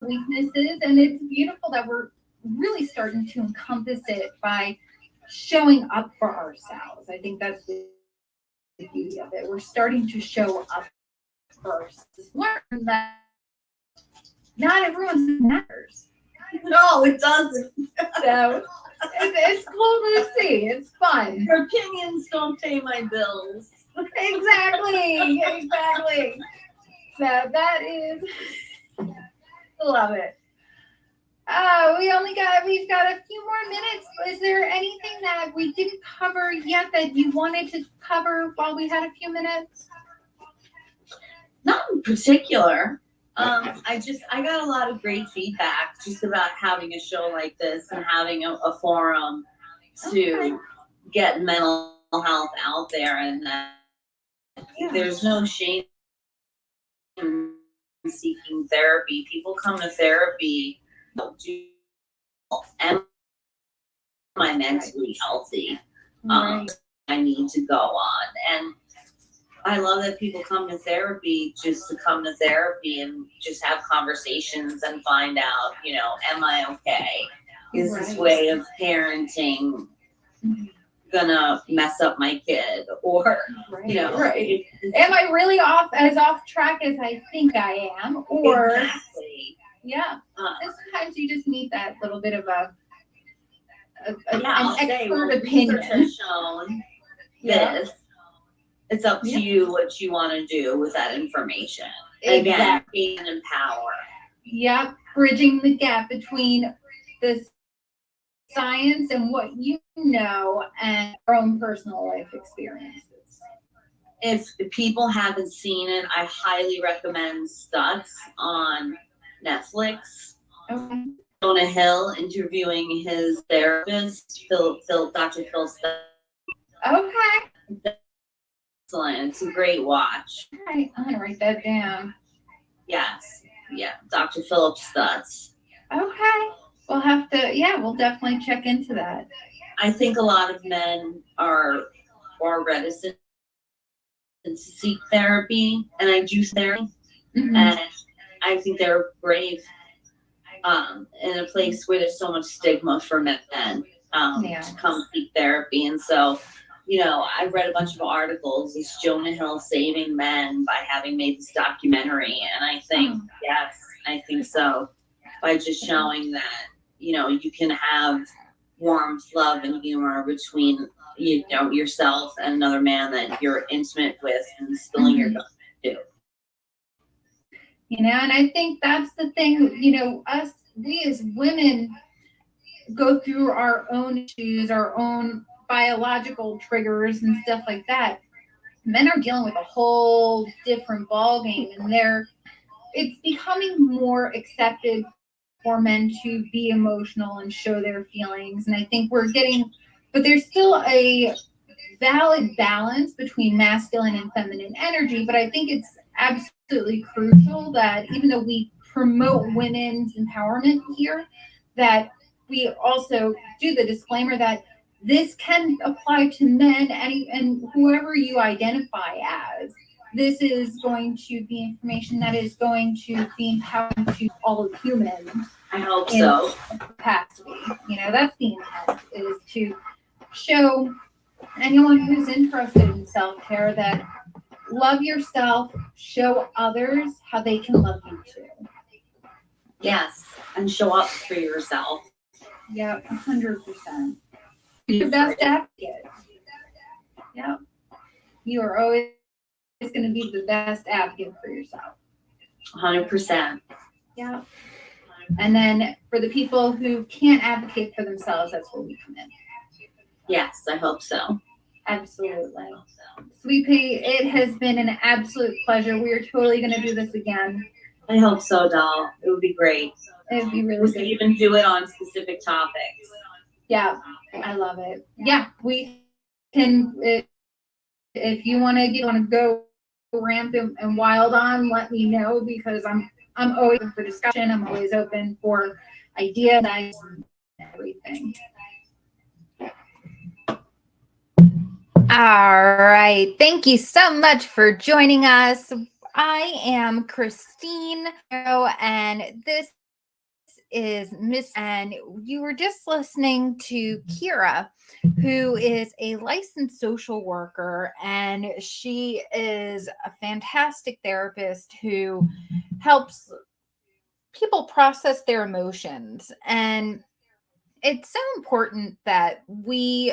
S1: weaknesses. And it's beautiful that we're really starting to encompass it by showing up for ourselves. I think that's the beauty of it. We're starting to show up first. Learn that not everyone matters.
S2: No, it doesn't.
S1: So it's cool to see. It's fun.
S2: Your opinions don't pay my bills.
S1: Exactly. So that is, love it. We've got a few more minutes. Is there anything that we didn't cover yet that you wanted to cover while we had a few minutes?
S2: Not in particular. I got a lot of great feedback just about having a show like this and having a forum to get mental health out there, and that there's no shame in seeking therapy. People come to therapy to am I mentally healthy? I need to go on. And I love that people come to therapy just to come to therapy and just have conversations and find out, am I okay? Is this way of parenting gonna mess up my kid? Or,
S1: am I really off track as I think I am? Or
S2: exactly.
S1: Yeah. And sometimes you just need that little bit of an expert opinion.
S2: Has shown this. It's up to you what you want to do with that information. Again, being empower.
S1: Yep. Bridging the gap between the science and what you know and your own personal life experiences.
S2: If people haven't seen it, I highly recommend Stutz on Netflix.
S1: Okay.
S2: Jonah Hill interviewing his Dr. Phil Stutz.
S1: Okay.
S2: Excellent. It's a great watch.
S1: All right, I'm gonna write that down.
S2: Yes. Yeah. Dr. Philip Stutz.
S1: Okay. We'll definitely check into that.
S2: I think a lot of men are reticent to seek therapy, and I do therapy, and I think they're brave in a place where there's so much stigma for men to come seek therapy. And so, I've read a bunch of articles. Is Jonah Hill saving men by having made this documentary? And I think, yes, I think so. By just showing that, you can have warmth, love, and humor between, yourself and another man that you're intimate with and spilling your guts to.
S1: And I think that's the thing, we as women go through our own issues, our own biological triggers and stuff like that. Men are dealing with a whole different ballgame, and it's becoming more accepted for men to be emotional and show their feelings. And I think but there's still a valid balance between masculine and feminine energy. But I think it's absolutely crucial that even though we promote women's empowerment here, that we also do the disclaimer that this can apply to men and whoever you identify as. This is going to be information that is going to be empowering to all humans.
S2: I hope so.
S1: Capacity. That's the intent, is to show anyone who's interested in self-care that love yourself, show others how they can love you too.
S2: Yes, and show up for yourself.
S1: Yeah, 100%. Your best advocate. Yeah. You are always going to be the best advocate for yourself.
S2: 100%.
S1: Yeah. And then for the people who can't advocate for themselves, that's where we come in.
S2: Yes, I hope so.
S1: Absolutely. Sweet Pea, it has been an absolute pleasure. We are totally going to do this again.
S2: I hope so, doll. It would be great.
S1: It would be really
S2: We
S1: good.
S2: could even do it on specific topics.
S1: Yeah, I love it. Yeah, we can. If you want to go rampant and wild on, let me know, because I'm always open for discussion. I'm always open for ideas and everything. All right. Thank you so much for joining us. I am Christine, and this is Miss, and you were just listening to Kira, who is a licensed social worker, and she is a fantastic therapist who helps people process their emotions. And it's so important that we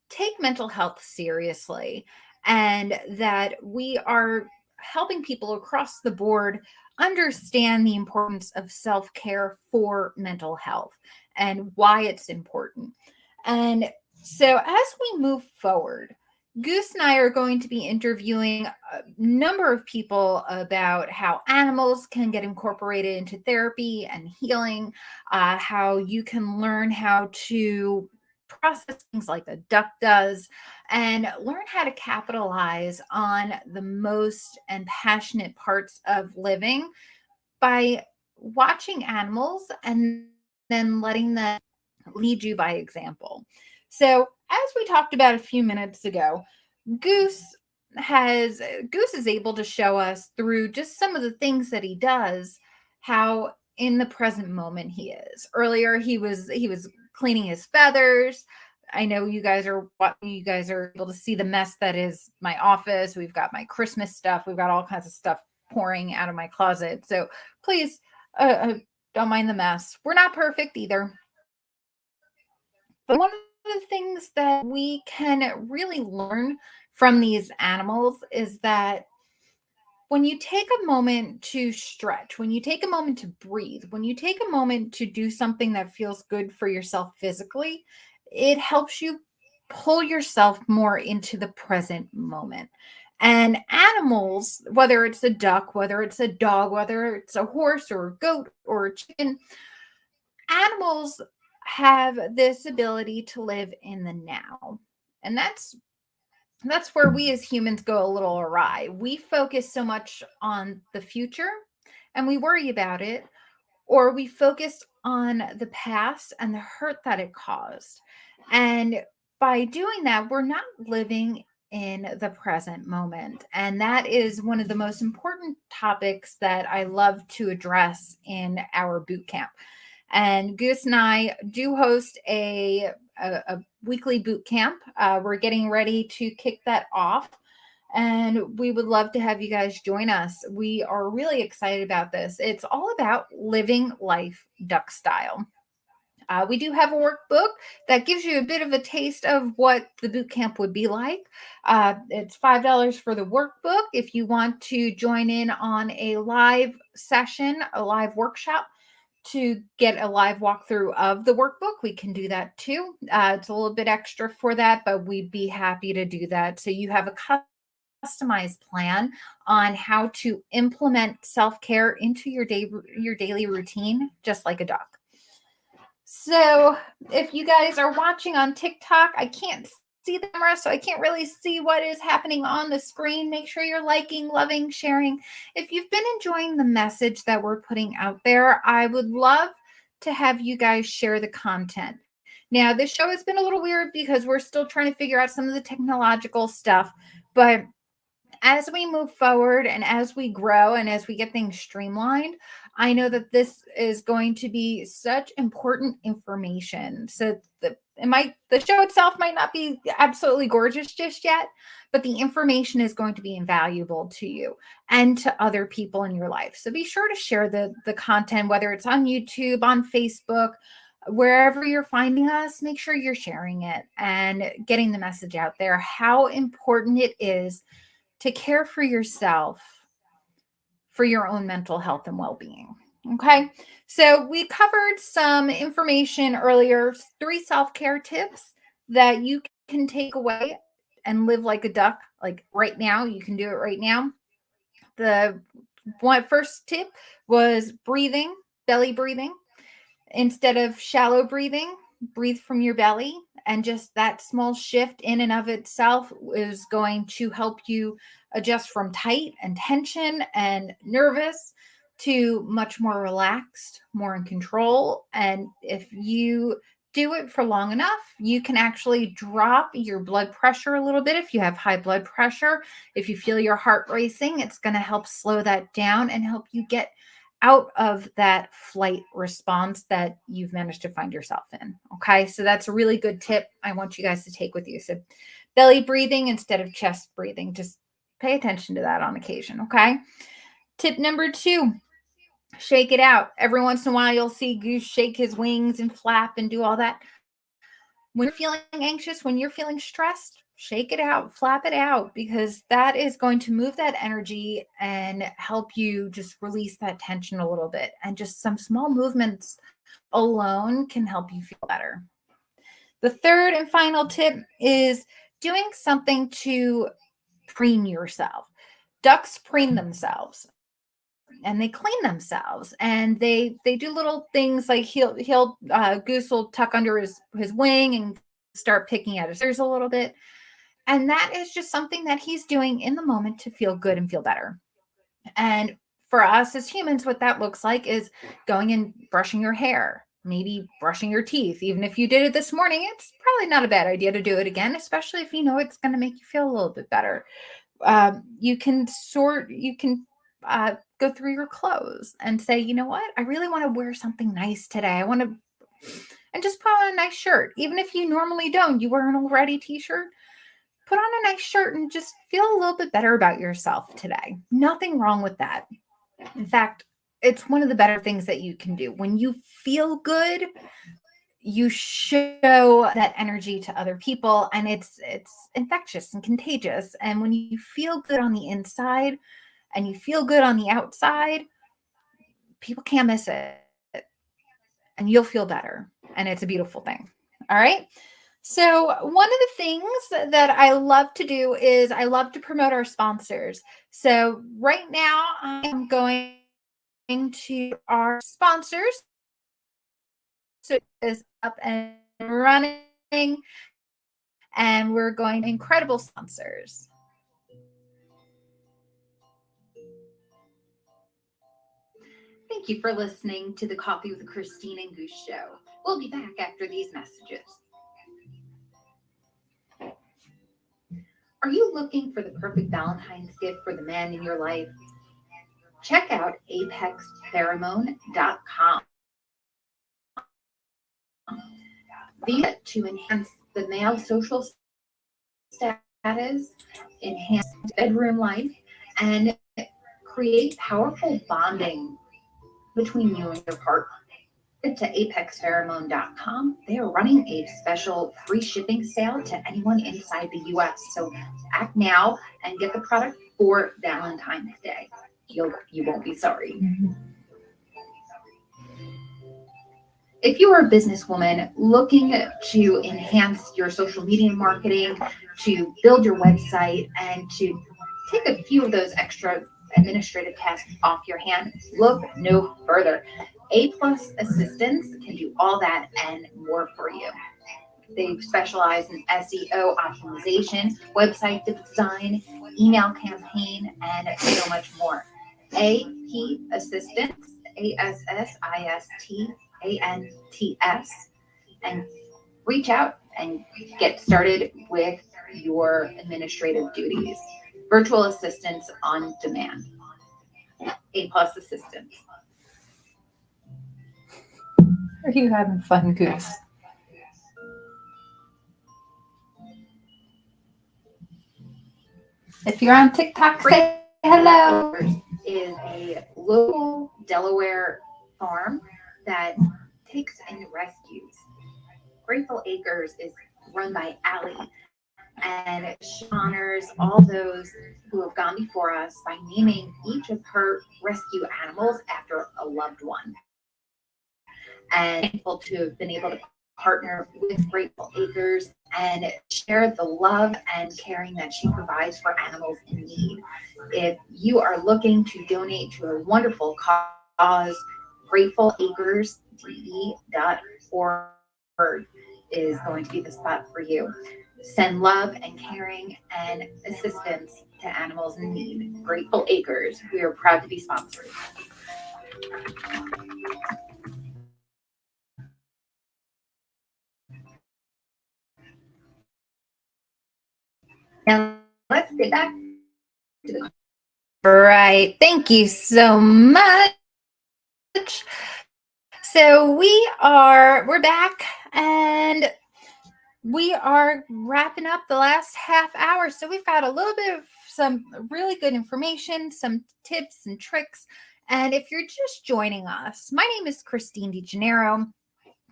S1: take mental health seriously, and that we are helping people across the board understand the importance of self-care for mental health and why it's important. And so as we move forward, Goose and I are going to be interviewing a number of people about how animals can get incorporated into therapy and healing, how you can learn how to process things like a duck does, and learn how to capitalize on the most and passionate parts of living by watching animals and then letting them lead you by example. So, as we talked about a few minutes ago, Goose Goose is able to show us through just some of the things that he does how in the present moment he is. Earlier he was cleaning his feathers. I know you guys are able to see the mess that is my office. We've got my Christmas stuff. We've got all kinds of stuff pouring out of my closet. So please don't mind the mess. We're not perfect either. But one of the things that we can really learn from these animals is that when you take a moment to stretch, when you take a moment to breathe, when you take a moment to do something that feels good for yourself physically, it helps you pull yourself more into the present moment. And animals, whether it's a duck, whether it's a dog, whether it's a horse or a goat or a chicken, animals have this ability to live in the now. And that's where we as humans go a little awry. We focus so much on the future and we worry about it, or we focus on the past and the hurt that it caused. And by doing that, we're not living in the present moment. And that is one of the most important topics that I love to address in our boot camp. And Goose and I do host a weekly boot camp. We're getting ready to kick that off, and we would love to have you guys join us. We are really excited about this. It's all about living life duck style. We do have a workbook that gives you a bit of a taste of what the boot camp would be like. It's $5 for the workbook. If you want to join in on a live session, a live workshop, to get a live walkthrough of the workbook, we can do that too. It's a little bit extra for that, but we'd be happy to do that. So you have a customized plan on how to implement self-care into your daily routine, just like a duck. So if you guys are watching on TikTok, I can't see the camera, so I can't really see what is happening on the screen. Make sure you're liking, loving, sharing. If you've been enjoying the message that we're putting out there, I would love to have you guys share the content. Now, this show has been a little weird because we're still trying to figure out some of the technological stuff, but as we move forward and as we grow and as we get things streamlined, I know that this is going to be such important information. So the show itself might not be absolutely gorgeous just yet, but the information is going to be invaluable to you and to other people in your life. So be sure to share the content, whether it's on YouTube, on Facebook, Wherever you're finding us, make sure you're sharing it and getting the message out there, how important it is to care for yourself for your own mental health and well-being. Okay. So we covered some information earlier, 3 self-care tips that you can take away and live like a duck, like right now. You can do it right now. The first tip was breathing, belly breathing. Instead of shallow breathing, breathe from your belly. And just that small shift in and of itself is going to help you adjust from tight and tension and nervous to much more relaxed, more in control. And if you do it for long enough, you can actually drop your blood pressure a little bit. If you have high blood pressure, if you feel your heart racing, it's going to help slow that down and help you get out of that flight response that you've managed to find yourself in. Okay. So that's a really good tip I want you guys to take with you. So belly breathing instead of chest breathing, just pay attention to that on occasion. Okay. Tip number 2, shake it out. Every once in a while, you'll see Goose shake his wings and flap and do all that. When you're feeling anxious, when you're feeling stressed, shake it out, flap it out, because that is going to move that energy and help you just release that tension a little bit. And just some small movements alone can help you feel better. The third and final tip is doing something to preen yourself. Ducks preen themselves and they clean themselves, and they do little things like Goose will tuck under his wing and start picking at his ears a little bit, and that is just something that he's doing in the moment to feel good and feel better. And for us as humans, what that looks like is going and brushing your hair, maybe brushing your teeth. Even if you did it this morning, it's probably not a bad idea to do it again, especially if you know it's going to make you feel a little bit better. You can go through your clothes and say, you know what, I really want to wear something nice today. And just put on a nice shirt. Even if you normally don't, you wear an already t-shirt, put on a nice shirt and just feel a little bit better about yourself today. Nothing wrong with that. In fact, it's one of the better things that you can do. When you feel good, you show that energy to other people, and it's infectious and contagious. And when you feel good on the inside and you feel good on the outside, people can't miss it, and you'll feel better. And it's a beautiful thing. All right. So one of the things that I love to do is I love to promote our sponsors. So right now I am going to our sponsors. So it is up and running, and we're going to incredible sponsors. Thank you for listening to the Coffee with Christine and Goose show. We'll be back after these messages. Are you looking for the perfect Valentine's gift for the man in your life? Check out apexpheromone.com. To enhance the male social status, enhance bedroom life, and create powerful bonding between you and your partner. To apexpheromone.com. They are running a special free shipping sale to anyone inside the US. So act now and get the product for Valentine's Day. You won't be sorry. Mm-hmm. If you are a businesswoman looking to enhance your social media marketing, to build your website, and to take a few of those extra administrative tasks off your hand, look no further. A+ Assistants can do all that and more for you. They specialize in SEO optimization, website design, email campaign, and so much more. AP Assistants, ASSISTANTS, and reach out and get started with your administrative duties. Virtual assistants on demand. A+ Assistants. Are you having fun, Goose? If you're on TikTok, say hello. Is a local Delaware farm that takes in rescues. Grateful Acres is run by Allie, and she honors all those who have gone before us by naming each of her rescue animals after a loved one. And thankful to have been able to partner with Grateful Acres and share the love and caring that she provides for animals in need. If you are looking to donate to a wonderful cause, gratefulacresde.org is going to be the spot for you. Send love and caring and assistance to animals in need. Grateful Acres, we are proud to be sponsored. Now let's get back to the right. Thank you so much. So we're back, and we are wrapping up the last half hour. So we've got a little bit of some really good information, some tips and tricks. And if you're just joining us, my name is Christine DeGennaro.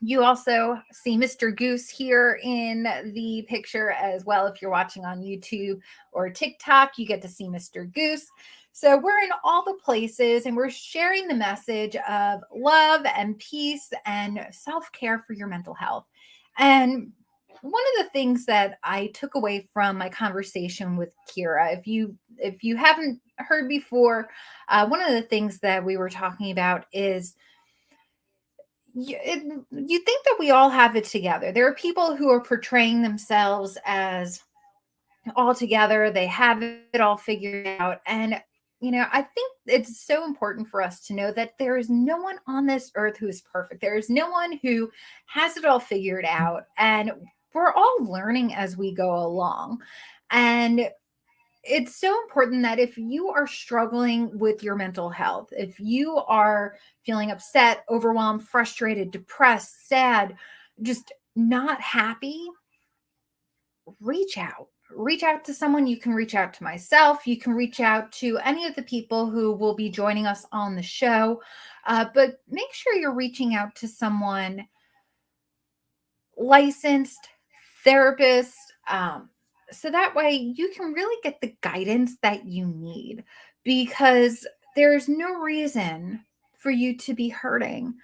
S1: You also see Mr. Goose here in the picture as well. If you're watching on YouTube or TikTok, you get to see Mr. Goose. So we're in all the places, and we're sharing the message of love and peace and self-care for your mental health. And one of the things that I took away from my conversation with Kira, if you haven't heard before, one of the things that we were talking about is you think that we all have it together. There are people who are portraying themselves as all together. They have it all figured out. And, I think it's so important for us to know that there is no one on this earth who is perfect. There is no one who has it all figured out. And we're all learning as we go along. And it's so important that if you are struggling with your mental health, if you are feeling upset, overwhelmed, frustrated, depressed, sad, just not happy, reach out. Reach out to someone. You can reach out to myself. You can reach out to any of the people who will be joining us on the show. But make sure you're reaching out to someone licensed, therapist, so that way you can really get the guidance that you need, because there's no reason for you to be hurting.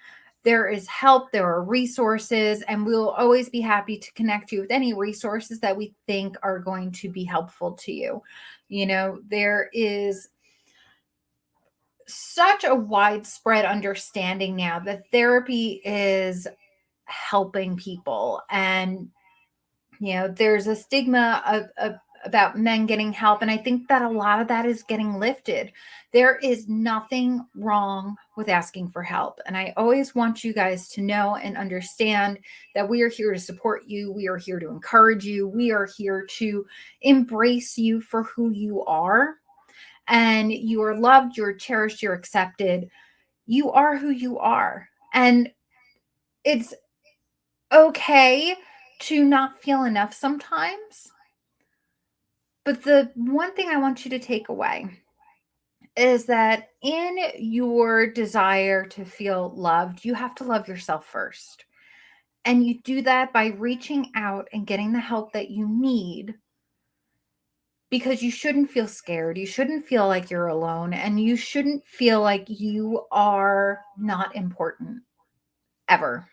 S1: There is help, there are resources, and we'll always be happy to connect you with any resources that we think are going to be helpful to you. There is such a widespread understanding now that therapy is helping people, and there's a stigma about men getting help. And I think that a lot of that is getting lifted. There is nothing wrong with asking for help. And I always want you guys to know and understand that we are here to support you. We are here to encourage you. We are here to embrace you for who you are. And you are loved, you're cherished, you're accepted. You are who you are. And it's okay to not feel enough sometimes. But the one thing I want you to take away is that in your desire to feel loved, you have to love yourself first. And you do that by reaching out and getting the help that you need, because you shouldn't feel scared. You shouldn't feel like you're alone, and you shouldn't feel like you are not important ever.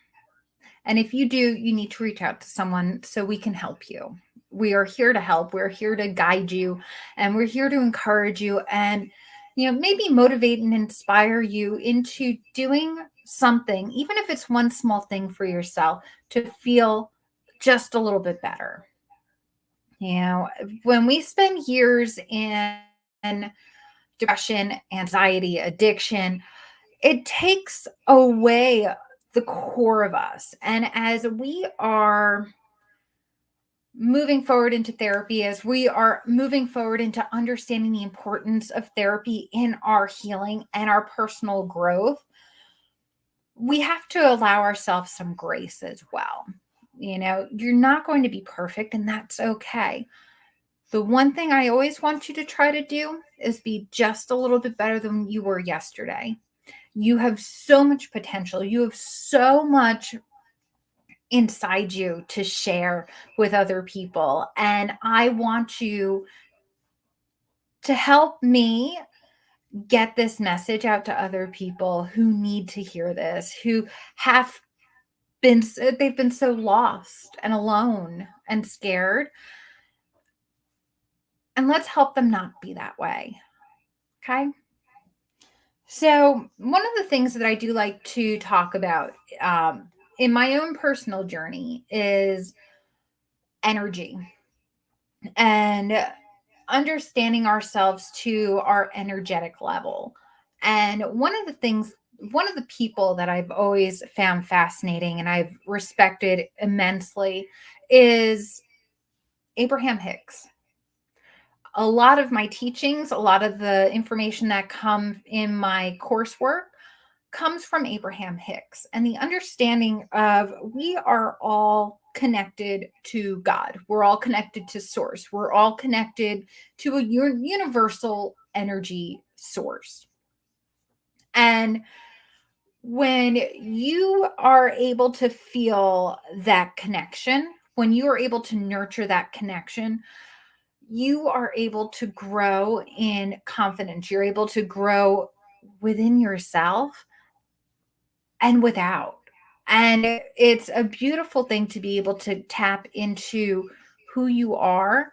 S1: And if you do, you need to reach out to someone so we can help you. We are here to help. We're here to guide you, and we're here to encourage you, and maybe motivate and inspire you into doing something, even if it's one small thing for yourself, to feel just a little bit better. When we spend years in depression, anxiety, addiction, it takes away the core of us. And as we are moving forward into therapy, as we are moving forward into understanding the importance of therapy in our healing and our personal growth, we have to allow ourselves some grace as well. You're not going to be perfect, and that's okay. The one thing I always want you to try to do is be just a little bit better than you were yesterday. You have so much potential. You have so much inside you to share with other people. And I want you to help me get this message out to other people who need to hear this, who have they've been so lost and alone and scared. And let's help them not be that way. Okay. So, one of the things that I do like to talk about in my own personal journey is energy and understanding ourselves to our energetic level. And one of the people that I've always found fascinating and I've respected immensely is Abraham Hicks. A lot of my teachings, a lot of the information that comes in my coursework comes from Abraham Hicks and the understanding of we are all connected to God. We're all connected to source. We're all connected to a universal energy source. And when you are able to feel that connection, when you are able to nurture that connection, you are able to grow in confidence. You're able to grow within yourself and without. And it's a beautiful thing to be able to tap into who you are,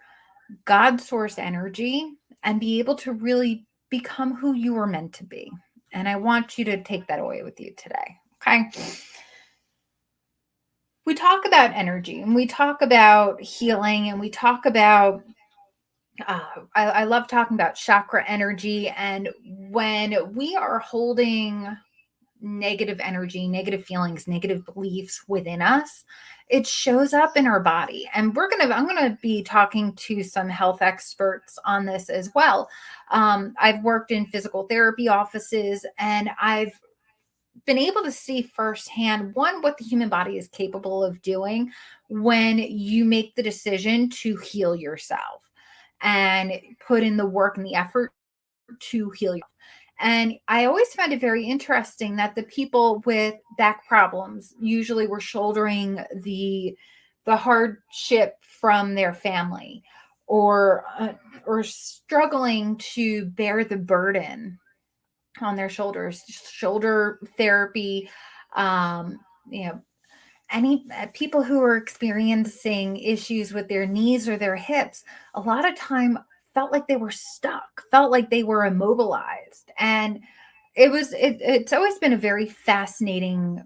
S1: God source energy, and be able to really become who you were meant to be. And I want you to take that away with you today. Okay. We talk about energy and we talk about healing and we talk about I love talking about chakra energy. And when we are holding negative energy, negative feelings, negative beliefs within us, it shows up in our body. And I'm gonna be talking to some health experts on this as well. I've worked in physical therapy offices and I've been able to see firsthand what the human body is capable of doing when you make the decision to heal yourself and put in the work and the effort to heal yourself. And I always find it very interesting that the people with back problems usually were shouldering the hardship from their family, or struggling to bear the burden on their shoulders. Shoulder therapy, um, you know, any people who are experiencing issues with their knees or their hips, a lot of time felt like they were stuck, felt like they were immobilized. And it's always been a very fascinating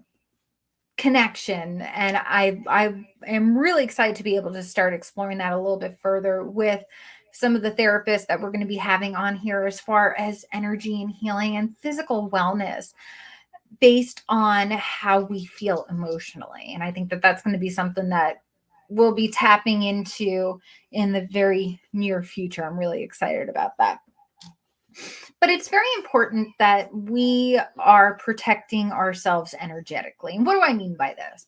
S1: connection. And I am really excited to be able to start exploring that a little bit further with some of the therapists that we're going to be having on here as far as energy and healing and physical wellness based on how we feel emotionally. And I think that that's going to be something that we'll be tapping into in the very near future. I'm really excited about that. But it's very important that we are protecting ourselves energetically. And what do I mean by this?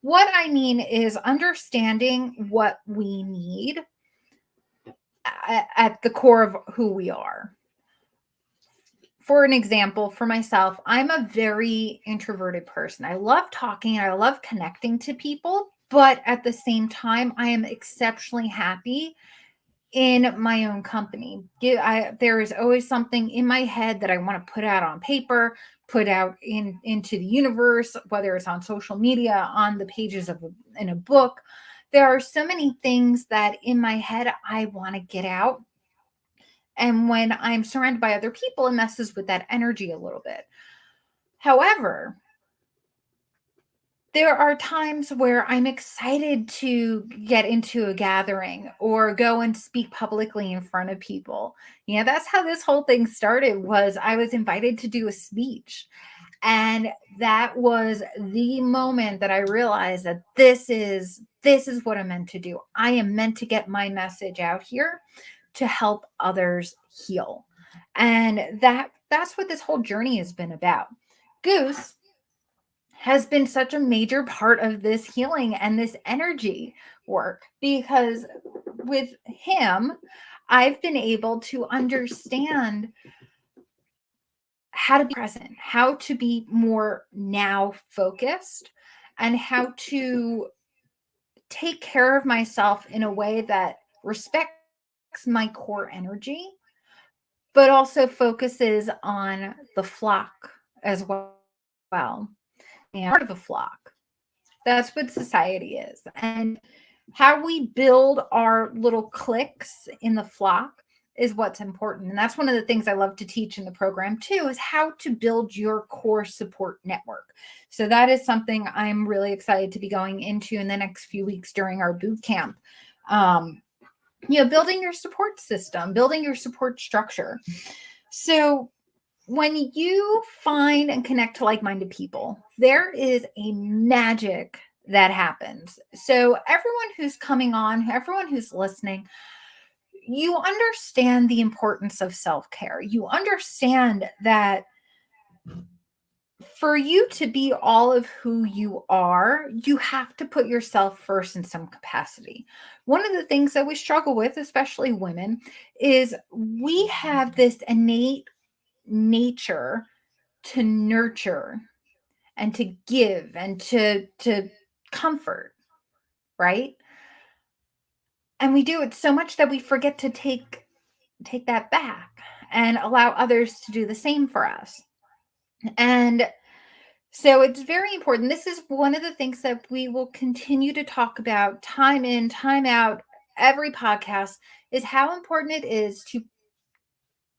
S1: What I mean is understanding what we need at the core of who we are. For an example, for myself, I'm a very introverted person. I love talking and I love connecting to people, but at the same time, I am exceptionally happy in my own company. There is always something in my head that I want to put out on paper, put out into the universe, whether it's on social media, on the pages in a book. There are so many things that in my head I want to get out. And when I'm surrounded by other people, it messes with that energy a little bit. However, there are times where I'm excited to get into a gathering or go and speak publicly in front of people. That's how this whole thing started. Was I was invited to do a speech. And that was the moment that I realized that this is what I'm meant to do. I am meant to get my message out here to help others heal. And that's what this whole journey has been about. Goose has been such a major part of this healing and this energy work because with him, I've been able to understand how to be present, how to be more now focused, and how to take care of myself in a way that respects my core energy, but also focuses on the flock as well. And part of a flock. That's what society is. And how we build our little cliques in the flock is what's important. And that's one of the things I love to teach in the program too, is how to build your core support network. So that is something I'm really excited to be going into in the next few weeks during our boot camp. Building your support system, building your support structure. So when you find and connect to like-minded people, there is a magic that happens. So everyone who's coming on, everyone who's listening, you understand the importance of self-care. You understand that for you to be all of who you are, you have to put yourself first in some capacity. One of the things that we struggle with, especially women, is we have this innate nature to nurture and to give and to comfort, right? And we do it so much that we forget to take that back and allow others to do the same for us. And so it's very important. This is one of the things that we will continue to talk about time in, time out, every podcast, is how important it is to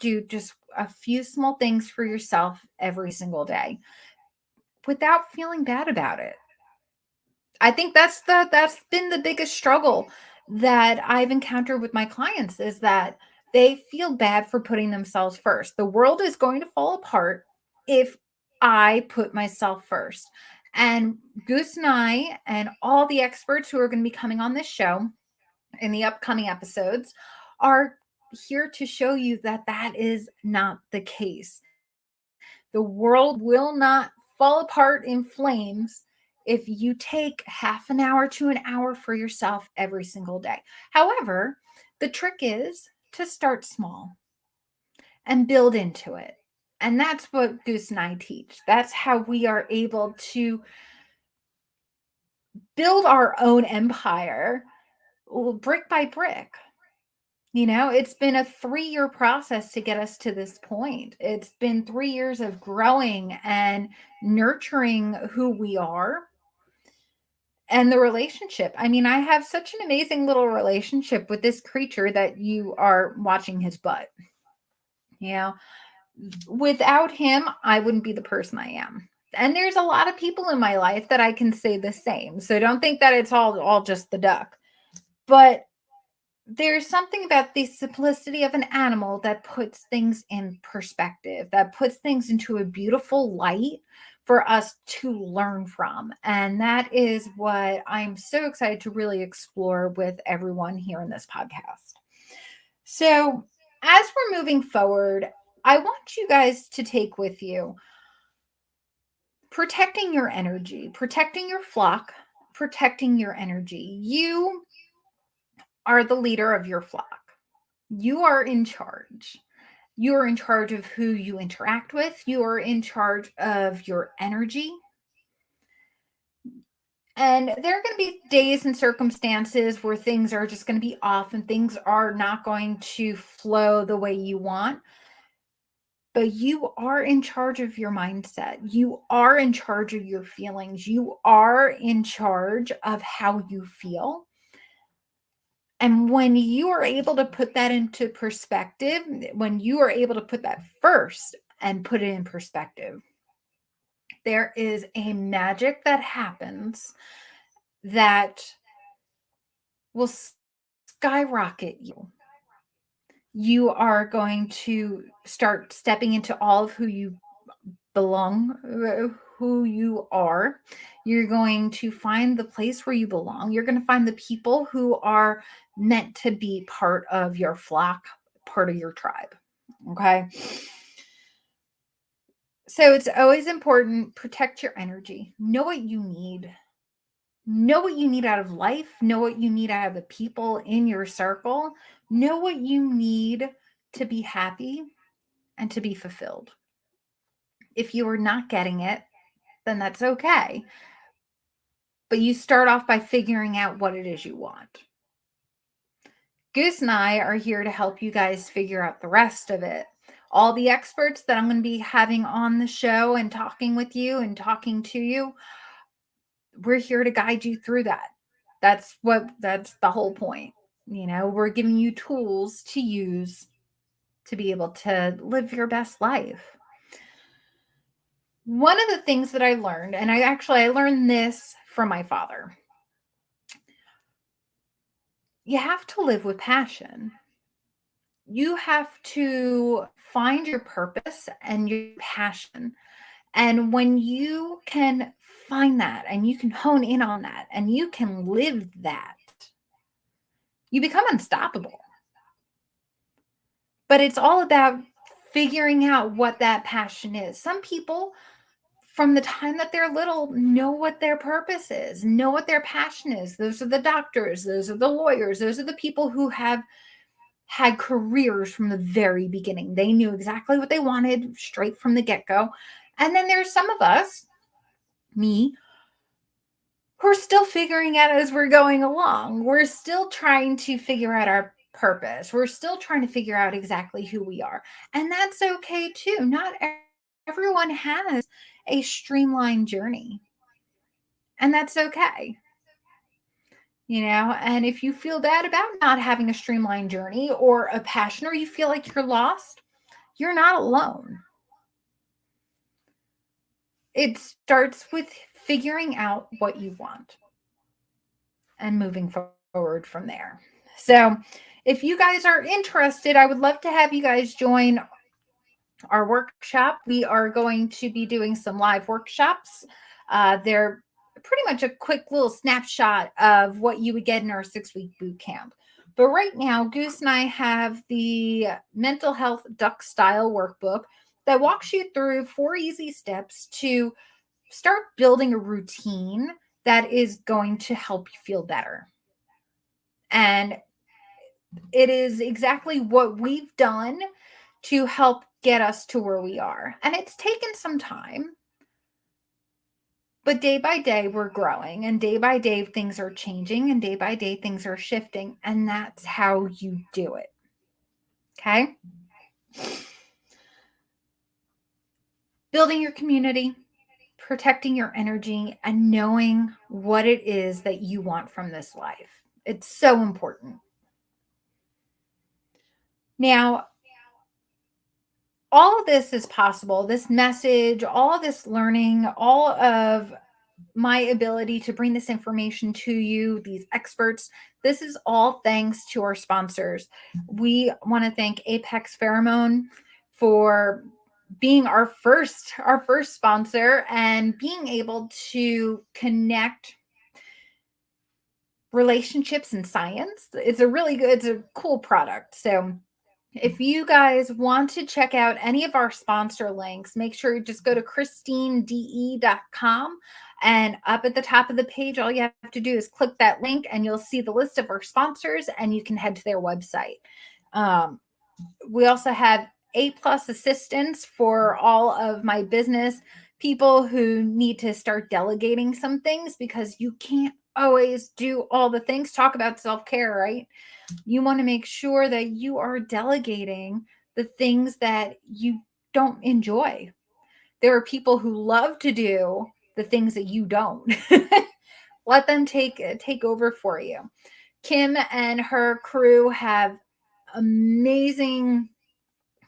S1: do just a few small things for yourself every single day without feeling bad about it. I think that's been the biggest struggle that I've encountered with my clients, is that they feel bad for putting themselves first. The world is going to fall apart if I put myself first. And Goose and I and all the experts who are going to be coming on this show in the upcoming episodes are here to show you that that is not the case. The world will not fall apart in flames if you take half an hour to an hour for yourself every single day. However, the trick is to start small and build into it. And that's what Goose and I teach. That's how we are able to build our own empire brick by brick. It's been a 3-year process to get us to this point. It's been 3 years of growing and nurturing who we are and the relationship. I mean, I have such an amazing little relationship with this creature that you are watching his butt. Without him, I wouldn't be the person I am. And there's a lot of people in my life that I can say the same. So don't think that it's all just the duck. But there's something about the simplicity of an animal that puts things in perspective, that puts things into a beautiful light for us to learn from. And that is what I'm so excited to really explore with everyone here in this podcast. So, as we're moving forward, I want you guys to take with you protecting your energy, protecting your flock, protecting your energy. You are the leader of your flock. You are in charge. You are in charge of who you interact with. You are in charge of your energy. And there are going to be days and circumstances where things are just going to be off and things are not going to flow the way you want. But you are in charge of your mindset. You are in charge of your feelings. You are in charge of how you feel. And when you are able to put that into perspective, when you are able to put that first and put it in perspective, there is a magic that happens that will skyrocket you. You are going to start stepping into all of who you belong, who you are. You're going to find the place where you belong. You're going to find the people who are meant to be part of your flock, part of your tribe. Okay. So it's always important, protect your energy. Know what you need. Know what you need out of life. Know what you need out of the people in your circle. Know what you need to be happy and to be fulfilled. If you are not getting it, then that's okay. But you start off by figuring out what it is you want. Goose and I are here to help you guys figure out the rest of it. All the experts that I'm going to be having on the show and talking with you and talking to you, we're here to guide you through that. That's the whole point. We're giving you tools to use to be able to live your best life. One of the things that I learned, and I learned this from my father. You have to live with passion. You have to find your purpose and your passion. And when you can find that and you can hone in on that and you can live that, you become unstoppable. But it's all about figuring out what that passion is. Some people, from the time that they're little, know what their purpose is, know what their passion is. Those are the doctors, those are the lawyers, those are the people who have had careers from the very beginning. They knew exactly what they wanted straight from the get-go. And then there's some of us, me, who are still figuring out as we're going along. We're still trying to figure out our purpose. We're still trying to figure out exactly who we are. And that's okay too. Not everyone has a streamlined journey. And that's okay. And if you feel bad about not having a streamlined journey or a passion, or you feel like you're lost, you're not alone. It starts with figuring out what you want and moving forward from there. So if you guys are interested, I would love to have you guys join our workshop. We are going to be doing some live workshops. They're pretty much a quick little snapshot of what you would get in our 6-week boot camp. But right now, Goose and I have the mental health duck style workbook that walks you through 4 easy steps to start building a routine that is going to help you feel better. And it is exactly what we've done to help get us to where we are. And it's taken some time, but day by day we're growing, and day by day things are changing, and day by day things are shifting. And that's how you do it. Okay. Building your community, protecting your energy, and knowing what it is that you want from this life. It's so important. Now, all of this is possible. This message, all of this learning, all of my ability to bring this information to you, these experts, this is all thanks to our sponsors. We want to thank Apex Pheromone for being our first sponsor and being able to connect relationships and science. It's a cool product. So if you guys want to check out any of our sponsor links, make sure you just go to christinede.com, and up at the top of the page, all you have to do is click that link and you'll see the list of our sponsors, and you can head to their website. We also have A+ assistance for all of my business people who need to start delegating some things, because you can't always do all the things. Talk about self-care, right? You want to make sure that you are delegating the things that you don't enjoy. There are people who love to do the things that you don't. Let them take over for you. Kim and her crew have amazing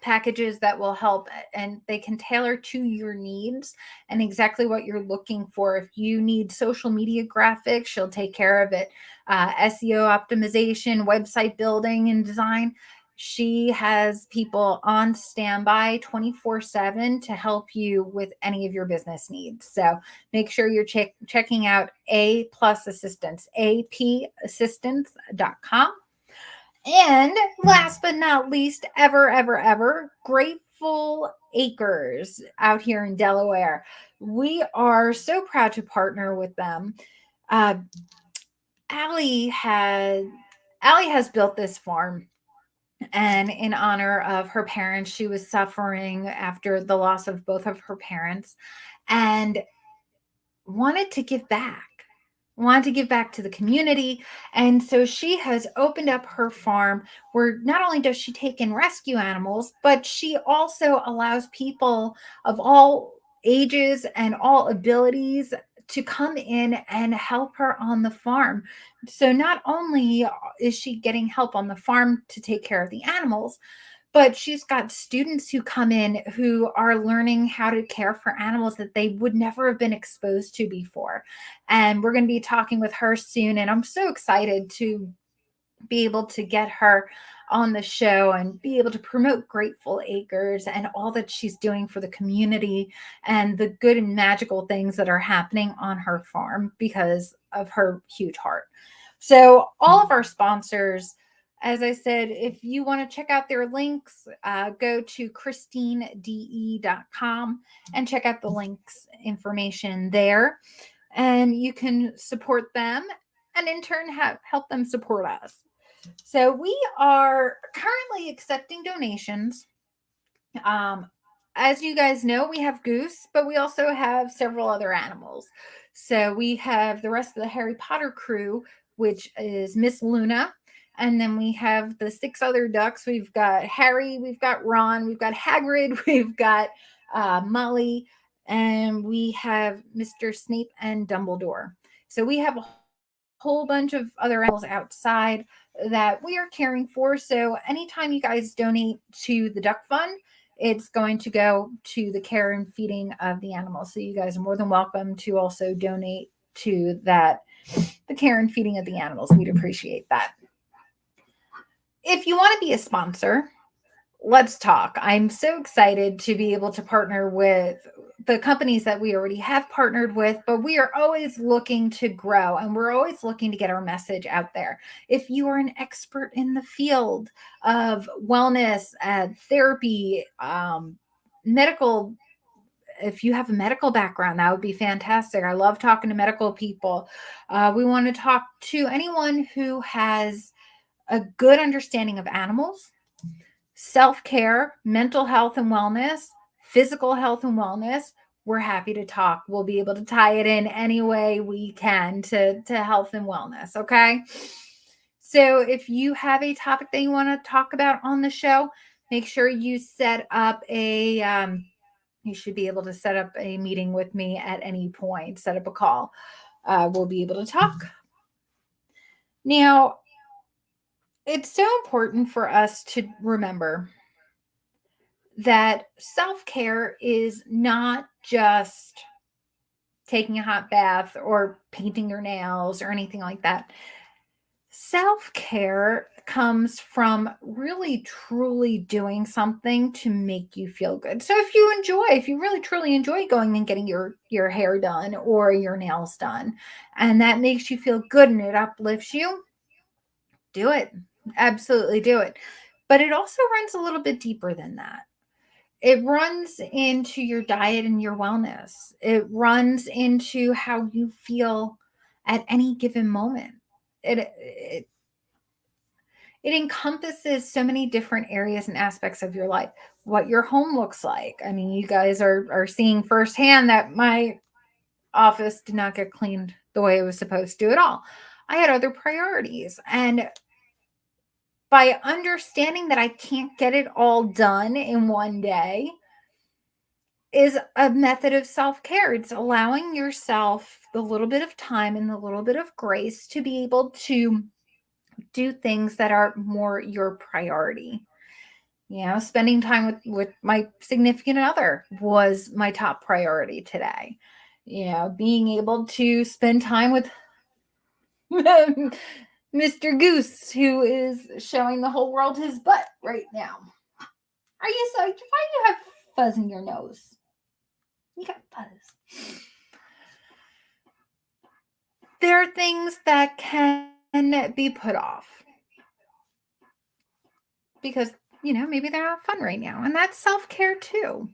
S1: packages that will help, and they can tailor to your needs and exactly what you're looking for. If you need social media graphics, she'll take care of it. SEO optimization, website building and design. She has people on standby 24/7 to help you with any of your business needs. So make sure you're checking out A+ Assistance, apassistance.com. And last but not least, ever, Grateful Acres out here in Delaware. We are so proud to partner with them. Allie has built this farm And in honor of her parents, she was suffering after the loss of both of her parents and wanted to give back, wanted to give back to the community. And so she has opened up her farm where not only does she take in rescue animals, but she also allows people of all ages and all abilities to come in and help her on the farm. So not only is she getting help on the farm to take care of the animals, but she's got students who come in who are learning how to care for animals that they would never have been exposed to before. And we're going to be talking with her soon. And I'm so excited to be able to get her on the show and be able to promote Grateful Acres and all that she's doing for the community and the good and magical things that are happening on her farm because of her huge heart. So, all of our sponsors, as I said, if you want to check out their links, go to christinede.com and check out the links information there. And you can support them and in turn help them support us. So we are currently accepting donations. Um, as you guys know, we have Goose, but we also have several other animals. So we have the rest of the Harry Potter crew, which is Miss Luna. And then we have the 6 other ducks. We've got Harry, we've got Ron, we've got Hagrid, we've got Molly, and we have Mr. Snape and Dumbledore. So we have a whole bunch of other animals outside that we are caring for. So anytime you guys donate to the Duck Fund, it's going to go to the care and feeding of the animals. So you guys are more than welcome to also donate to that, the care and feeding of the animals. We'd appreciate that. If you want to be a sponsor, let's talk. I'm so excited to be able to partner with the companies that we already have partnered with, but we are always looking to grow and we're always looking to get our message out there. If you are an expert in the field of wellness, therapy, medical, if you have a medical background, that would be fantastic. I love talking to medical people. We want to talk to anyone who has a good understanding of animals, self-care, mental health and wellness, physical health and wellness. We're happy to talk. We'll be able to tie it in any way we can to health and wellness. Okay. So if you have a topic that you want to talk about on the show, make sure you set up you should be able to set up a meeting with me at any point, set up a call. We'll be able to talk. Now, it's so important for us to remember that self-care is not just taking a hot bath or painting your nails or anything like that. Self-care comes from really truly doing something to make you feel good. So if you really truly enjoy going and getting your hair done or your nails done, and that makes you feel good and it uplifts you, do it. Absolutely do it. But it also runs a little bit deeper than that. It runs into your diet and your wellness. It runs into how you feel at any given moment. It encompasses so many different areas and aspects of your life. What your home looks like. I mean, you guys are seeing firsthand that my office did not get cleaned the way it was supposed to at all. I had other priorities. And by understanding that I can't get it all done in one day is a method of self-care. It's allowing yourself the little bit of time and the little bit of grace to be able to do things that are more your priority. You know, spending time with my significant other was my top priority today. You know, being able to spend time with Mr. Goose, who is showing the whole world his butt right now. Are you so? Why do you have fuzz in your nose? You got fuzz. There are things that can be put off because, maybe they're not fun right now. And that's self-care too.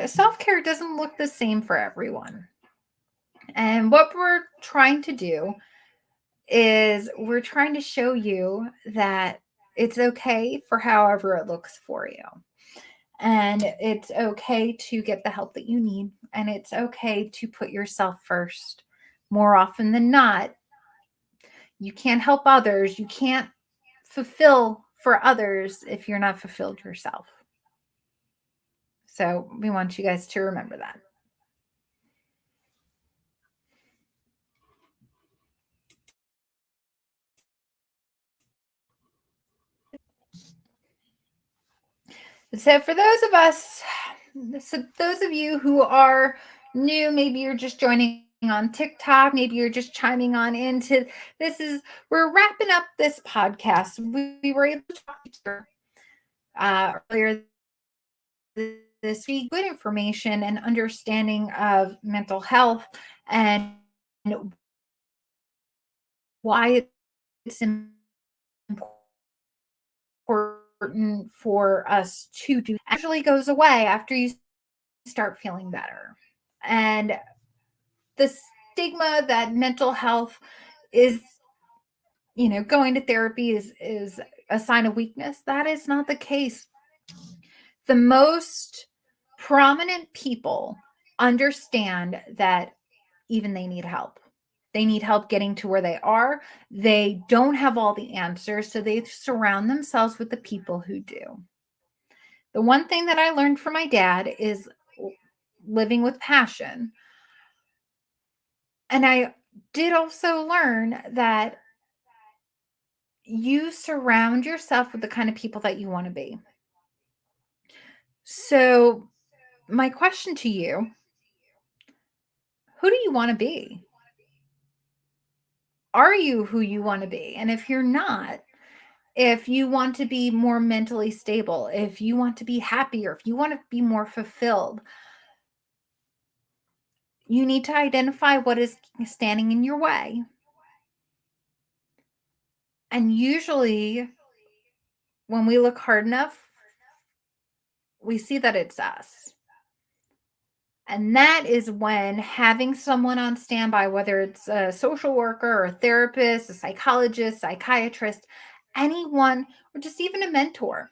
S1: Self-care doesn't look the same for everyone. And what we're trying to do is we're trying to show you that It's okay for however it looks for you. And it's okay to get the help that you need. And it's okay to put yourself first. More often than not, you can't help others. You can't fulfill for others if you're not fulfilled yourself. So we want you guys to remember that. So for those of you who are new, maybe you're just joining on TikTok, maybe you're just chiming on into we're wrapping up this podcast. We were able to talk to earlier this week, good information and understanding of mental health and why it's important for us to do. Actually goes away after you start feeling better. And the stigma that mental health is, going to therapy is a sign of weakness. That is not the case. The most prominent people understand that even they need help. They need help getting to where they are. They don't have all the answers, so they surround themselves with the people who do. The one thing that I learned from my dad is living with passion. And I did also learn that you surround yourself with the kind of people that you want to be. So, my question to you, who do you want to be? Are you who you want to be? And if you're not, if you want to be more mentally stable, if you want to be happier, if you want to be more fulfilled, you need to identify what is standing in your way. And usually, when we look hard enough, we see that it's us. And that is when having someone on standby, whether it's a social worker or a therapist, a psychologist, psychiatrist, anyone, or just even a mentor,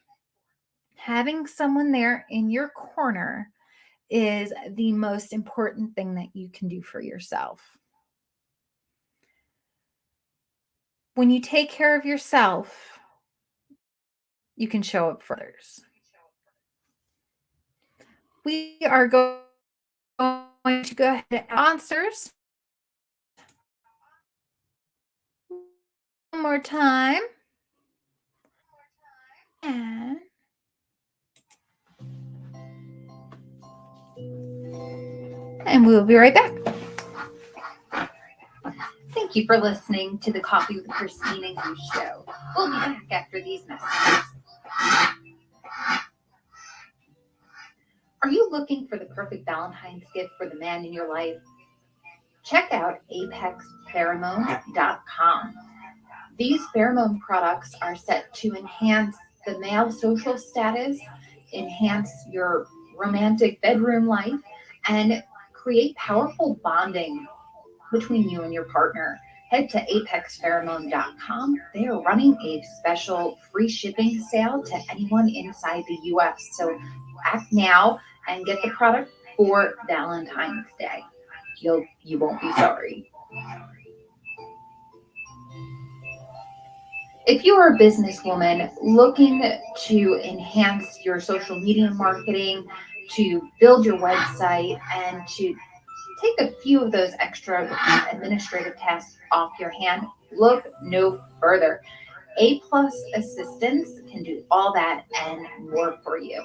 S1: having someone there in your corner is the most important thing that you can do for yourself. When you take care of yourself, you can show up for others. We are going to go ahead and sponsors one more time. And we'll be right back. Thank you for listening to the Coffee with Christine and Goose show. We'll be back after these messages. Are you looking for the perfect Valentine's gift for the man in your life? Check out apexpheromone.com. These pheromone products are set to enhance the male social status, enhance your romantic bedroom life, and create powerful bonding between you and your partner. Head to apexpheromone.com. They are running a special free shipping sale to anyone inside the US. So act now and get the product for Valentine's Day. You won't be sorry. If you are a businesswoman looking to enhance your social media marketing, to build your website, and to take a few of those extra administrative tasks off your hand, look no further. A+ Assistants can do all that and more for you.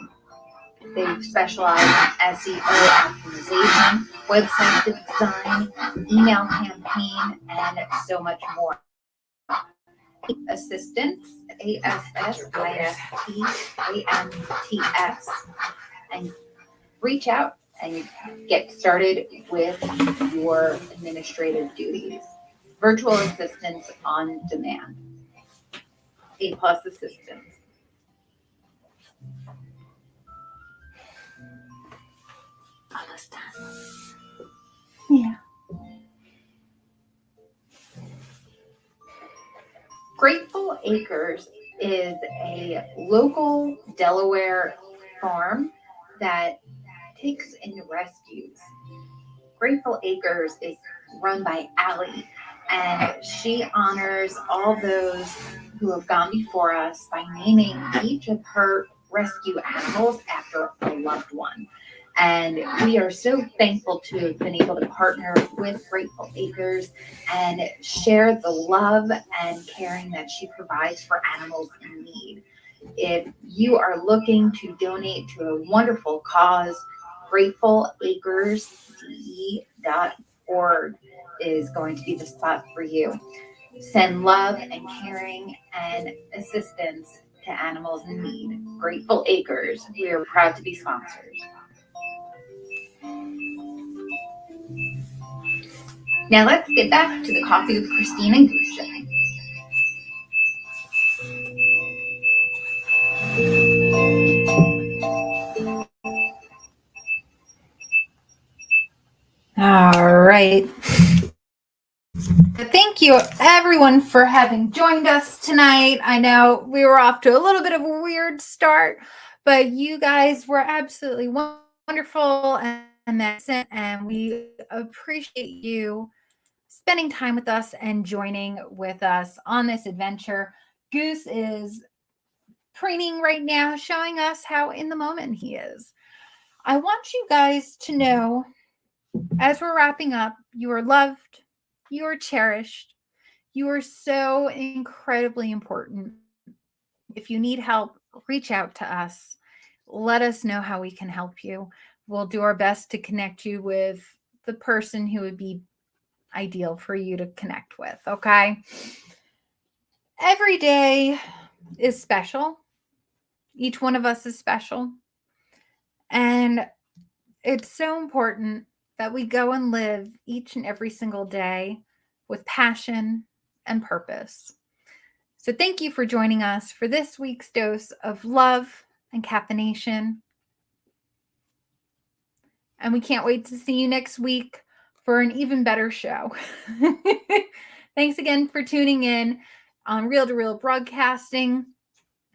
S1: They specialize in SEO optimization, website design, email campaign, and so much more. Assistants, ASSISTANTS, and reach out and get started with your administrative duties. Virtual assistants on demand. A+ Assistants. Almost done. Yeah. Grateful Acres is a local Delaware farm that takes in rescues. Grateful Acres is run by Allie, and she honors all those who have gone before us by naming each of her rescue animals after a loved one. And we are so thankful to have been able to partner with Grateful Acres and share the love and caring that she provides for animals in need. If you are looking to donate to a wonderful cause, gratefulacresde.org is going to be the spot for you. Send love and caring and assistance to animals in need. Grateful Acres, we are proud to be sponsors. Now let's get back to the Coffee with Christine and Goose show. All right. Thank you, everyone, for having joined us tonight. I know we were off to a little bit of a weird start, but you guys were absolutely wonderful and we appreciate you spending time with us and joining with us on this adventure. Goose is preening right now, showing us how in the moment he is. I want you guys to know, as we're wrapping up, you are loved, you are cherished, you are so incredibly important. If you need help, reach out to us. Let us know how we can help you. We'll do our best to connect you with the person who would be ideal for you to connect with, okay? Every day is special. Each one of us is special. And it's so important that we go and live each and every single day with passion and purpose. So thank you for joining us for this week's dose of love and caffeination. And we can't wait to see you next week for an even better show. Thanks again for tuning in on Reel to Reel Broadcasting.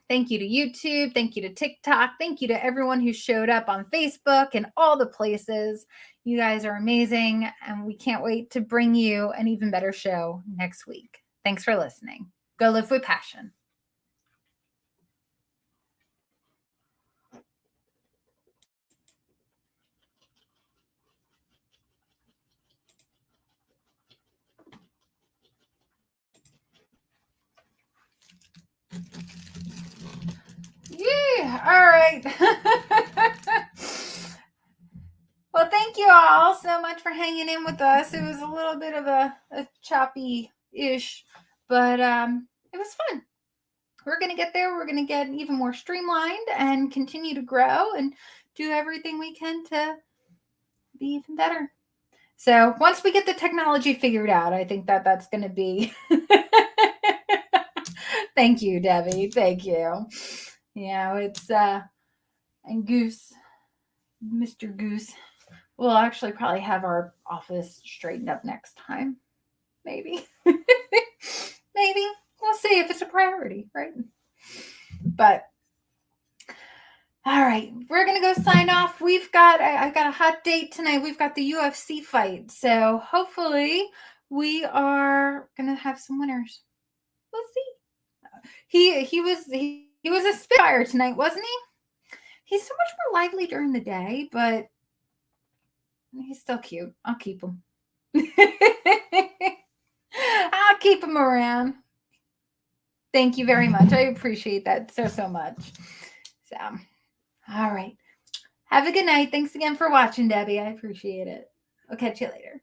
S1: Thank you to YouTube. Thank you to TikTok. Thank you to everyone who showed up on Facebook and all the places. You guys are amazing, and we can't wait to bring you an even better show next week. Thanks for listening. Go live with passion. Yeah, all right. Well, thank you all so much for hanging in with us. It was a little bit of a choppy-ish, but it was fun. We're going to get there. We're going to get even more streamlined and continue to grow and do everything we can to be even better. So once we get the technology figured out, I think that's going to be... Thank you, Debbie. Thank you. Yeah, it's... and Goose, Mr. Goose, we'll actually probably have our office straightened up next time. Maybe. Maybe. We'll see if it's a priority, right? But, all right. We're going to go sign off. I've got a hot date tonight. We've got the UFC fight. So, hopefully, we are going to have some winners. We'll see. He was a spitfire tonight, wasn't he? He's so much more lively during the day, but he's still cute. I'll keep him. I'll keep him around. Thank you very much. I appreciate that so much. So, all right. Have a good night. Thanks again for watching, Debbie. I appreciate it. I'll catch you later.